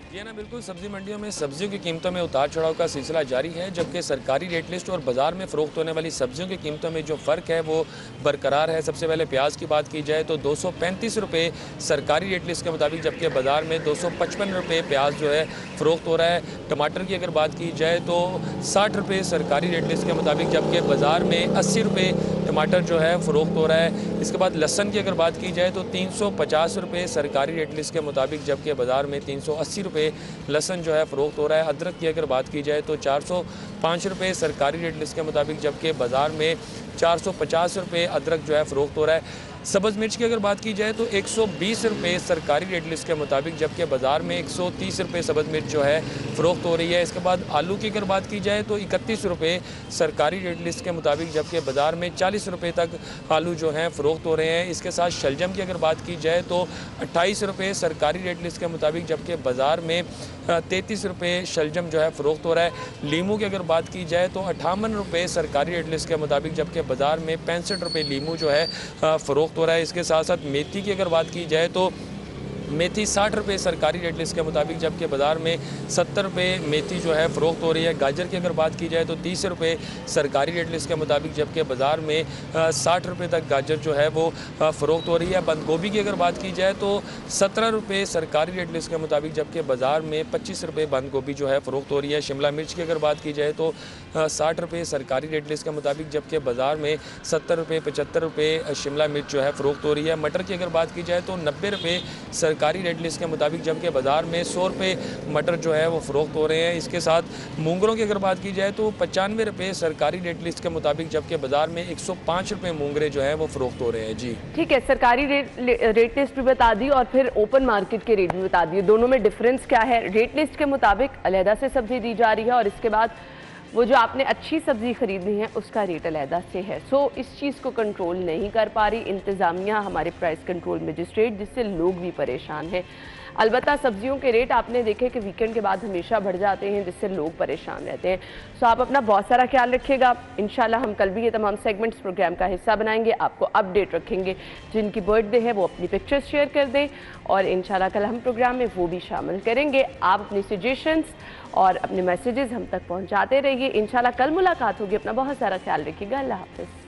ये ना बिल्कुल सब्जी मंडियों में सब्जियों की कीमतों में उतार चढ़ाव का सिलसिला जारी है, जबकि सरकारी रेट लिस्ट और बाजार में फ़रोख्त होने वाली सब्जियों की कीमतों में जो फ़र्क है वो बरकरार है। सबसे पहले प्याज की बात की जाए तो 235 रुपये सरकारी रेट लिस्ट के मुताबिक, जबकि बाजार में 255 रुपये प्याज जो है फ़रोख्त हो रहा है। टमाटर की अगर बात की जाए तो 60 रुपये सरकारी रेट लिस्ट के मुताबिक, जबकि बाजार में 80 रुपये टमाटर जो है फ़रोख्त हो रहा है। इसके बाद लहसन की अगर बात की जाए तो 350 रुपये सरकारी रेट लिस्ट के मुताबिक, जबकि बाजार में 380 रुपये लहसन जो है फ़रोख्त हो रहा है। अदरक की अगर बात की जाए तो 405 रुपये सरकारी रेट लिस्ट के मुताबिक, जबकि बाज़ार में 450 रुपये अदरक जो है फ़रोख्त हो रहा है। सब्ज़ मिर्च की अगर बात की जाए तो 120 रुपये सरकारी रेट लिस्ट के मुताबिक, जबकि बाज़ार में 130 रुपये सब्ज़ मिर्च जो है फ़रोख्त हो रही है। इसके बाद आलू की अगर बात की जाए तो 31 रुपये सरकारी रेट लिस्ट के मुताबिक, जबकि बाज़ार में 40 रुपये तक आलू जो हैं फ़रोख्त हो रहे हैं। इसके साथ शलजम की अगर बात की जाए तो 28 रुपये सरकारी रेट लिस्ट के मुताबिक, जबकि बाज़ार में 33 रुपये शलजम जो है फ़रोख्त हो रहा है। लीमू की अगर बात की जाए तो 58 रुपये सरकारी रेट लिस्ट के मुताबिक, जबकि बाज़ार में 65 रुपये लीमू जो है फ़रोख्त हो रहा है। इसके साथ साथ मेथी की अगर बात की जाए तो मेथी 60 रुपये सरकारी रेट लिस्ट के मुताबिक, जबकि बाज़ार में 70 रुपये मेथी जो है फ़रोख्त हो रही है। गाजर की अगर बात की जाए तो 30 रुपये सरकारी रेट लिस्ट के मुताबिक, जबकि बाज़ार में 60 रुपये तक गाजर जो है वो फ़रोख्त हो रही है। बंद गोभी की अगर बात की जाए तो 17 रुपये सरकारी रेट लिस्ट के मुताबिक, जबकि बाज़ार में 25 रुपये बंद गोभी जो है फ़रोख्त हो रही है। शिमला मिर्च की अगर बात की जाए तो 60 रुपये सरकारी रेट लिस्ट के मुताबिक, जबकि बाज़ार में 70 रुपये 75 रुपये शिमला मिर्च जो है फ़रोख्त हो रही है। मटर की अगर बात की जाए तो 90 रुपये सरकारी रेट लिस्ट के मुताबिक, जबकि बाज़ार में 100 रुपये मटर जो है वो फ़रोख्त हो रहे हैं। इसके साथ मूंगरों की अगर बात की जाए तो 95 रुपये सरकारी रेट लिस्ट के मुताबिक, जबकि बाज़ार में 105 रुपये मूंगरे जो है वो फ़रोख्त हो रहे हैं। जी ठीक है, सरकारी रेट लिस्ट भी बता दी और फिर ओपन मार्केट के रेट भी बता दिए, दोनों में डिफरेंस क्या है? रेट लिस्ट के मुताबिक अलहदा से सब्जी दी जा रही है और इसके बाद वो जो आपने अच्छी सब्जी खरीदनी है उसका रेट अलहदा से है। सो इस चीज़ को कंट्रोल नहीं कर पा रही इंतज़ामिया, हमारे प्राइस कंट्रोल मजिस्ट्रेट, जिससे लोग भी परेशान हैं। अलबत्ता सब्जियों के रेट आपने देखे कि वीकेंड के बाद हमेशा बढ़ जाते हैं, जिससे लोग परेशान रहते हैं। सो आप अपना बहुत सारा ख्याल रखिएगा। इंशाल्लाह हम कल भी ये तमाम सेगमेंट्स प्रोग्राम का हिस्सा बनाएंगे, आपको अपडेट रखेंगे। जिनकी बर्थडे है वो अपनी पिक्चर्स शेयर कर दें और इंशाल्लाह कल हम प्रोग्राम में वो भी शामिल करेंगे। आप अपनी सजेशंस और अपने मैसेजेस हम तक पहुँचाते रहिए। इंशाल्लाह कल मुलाकात होगी। अपना बहुत सारा ख्याल रखिएगा। अल्लाह हाफ़िज़।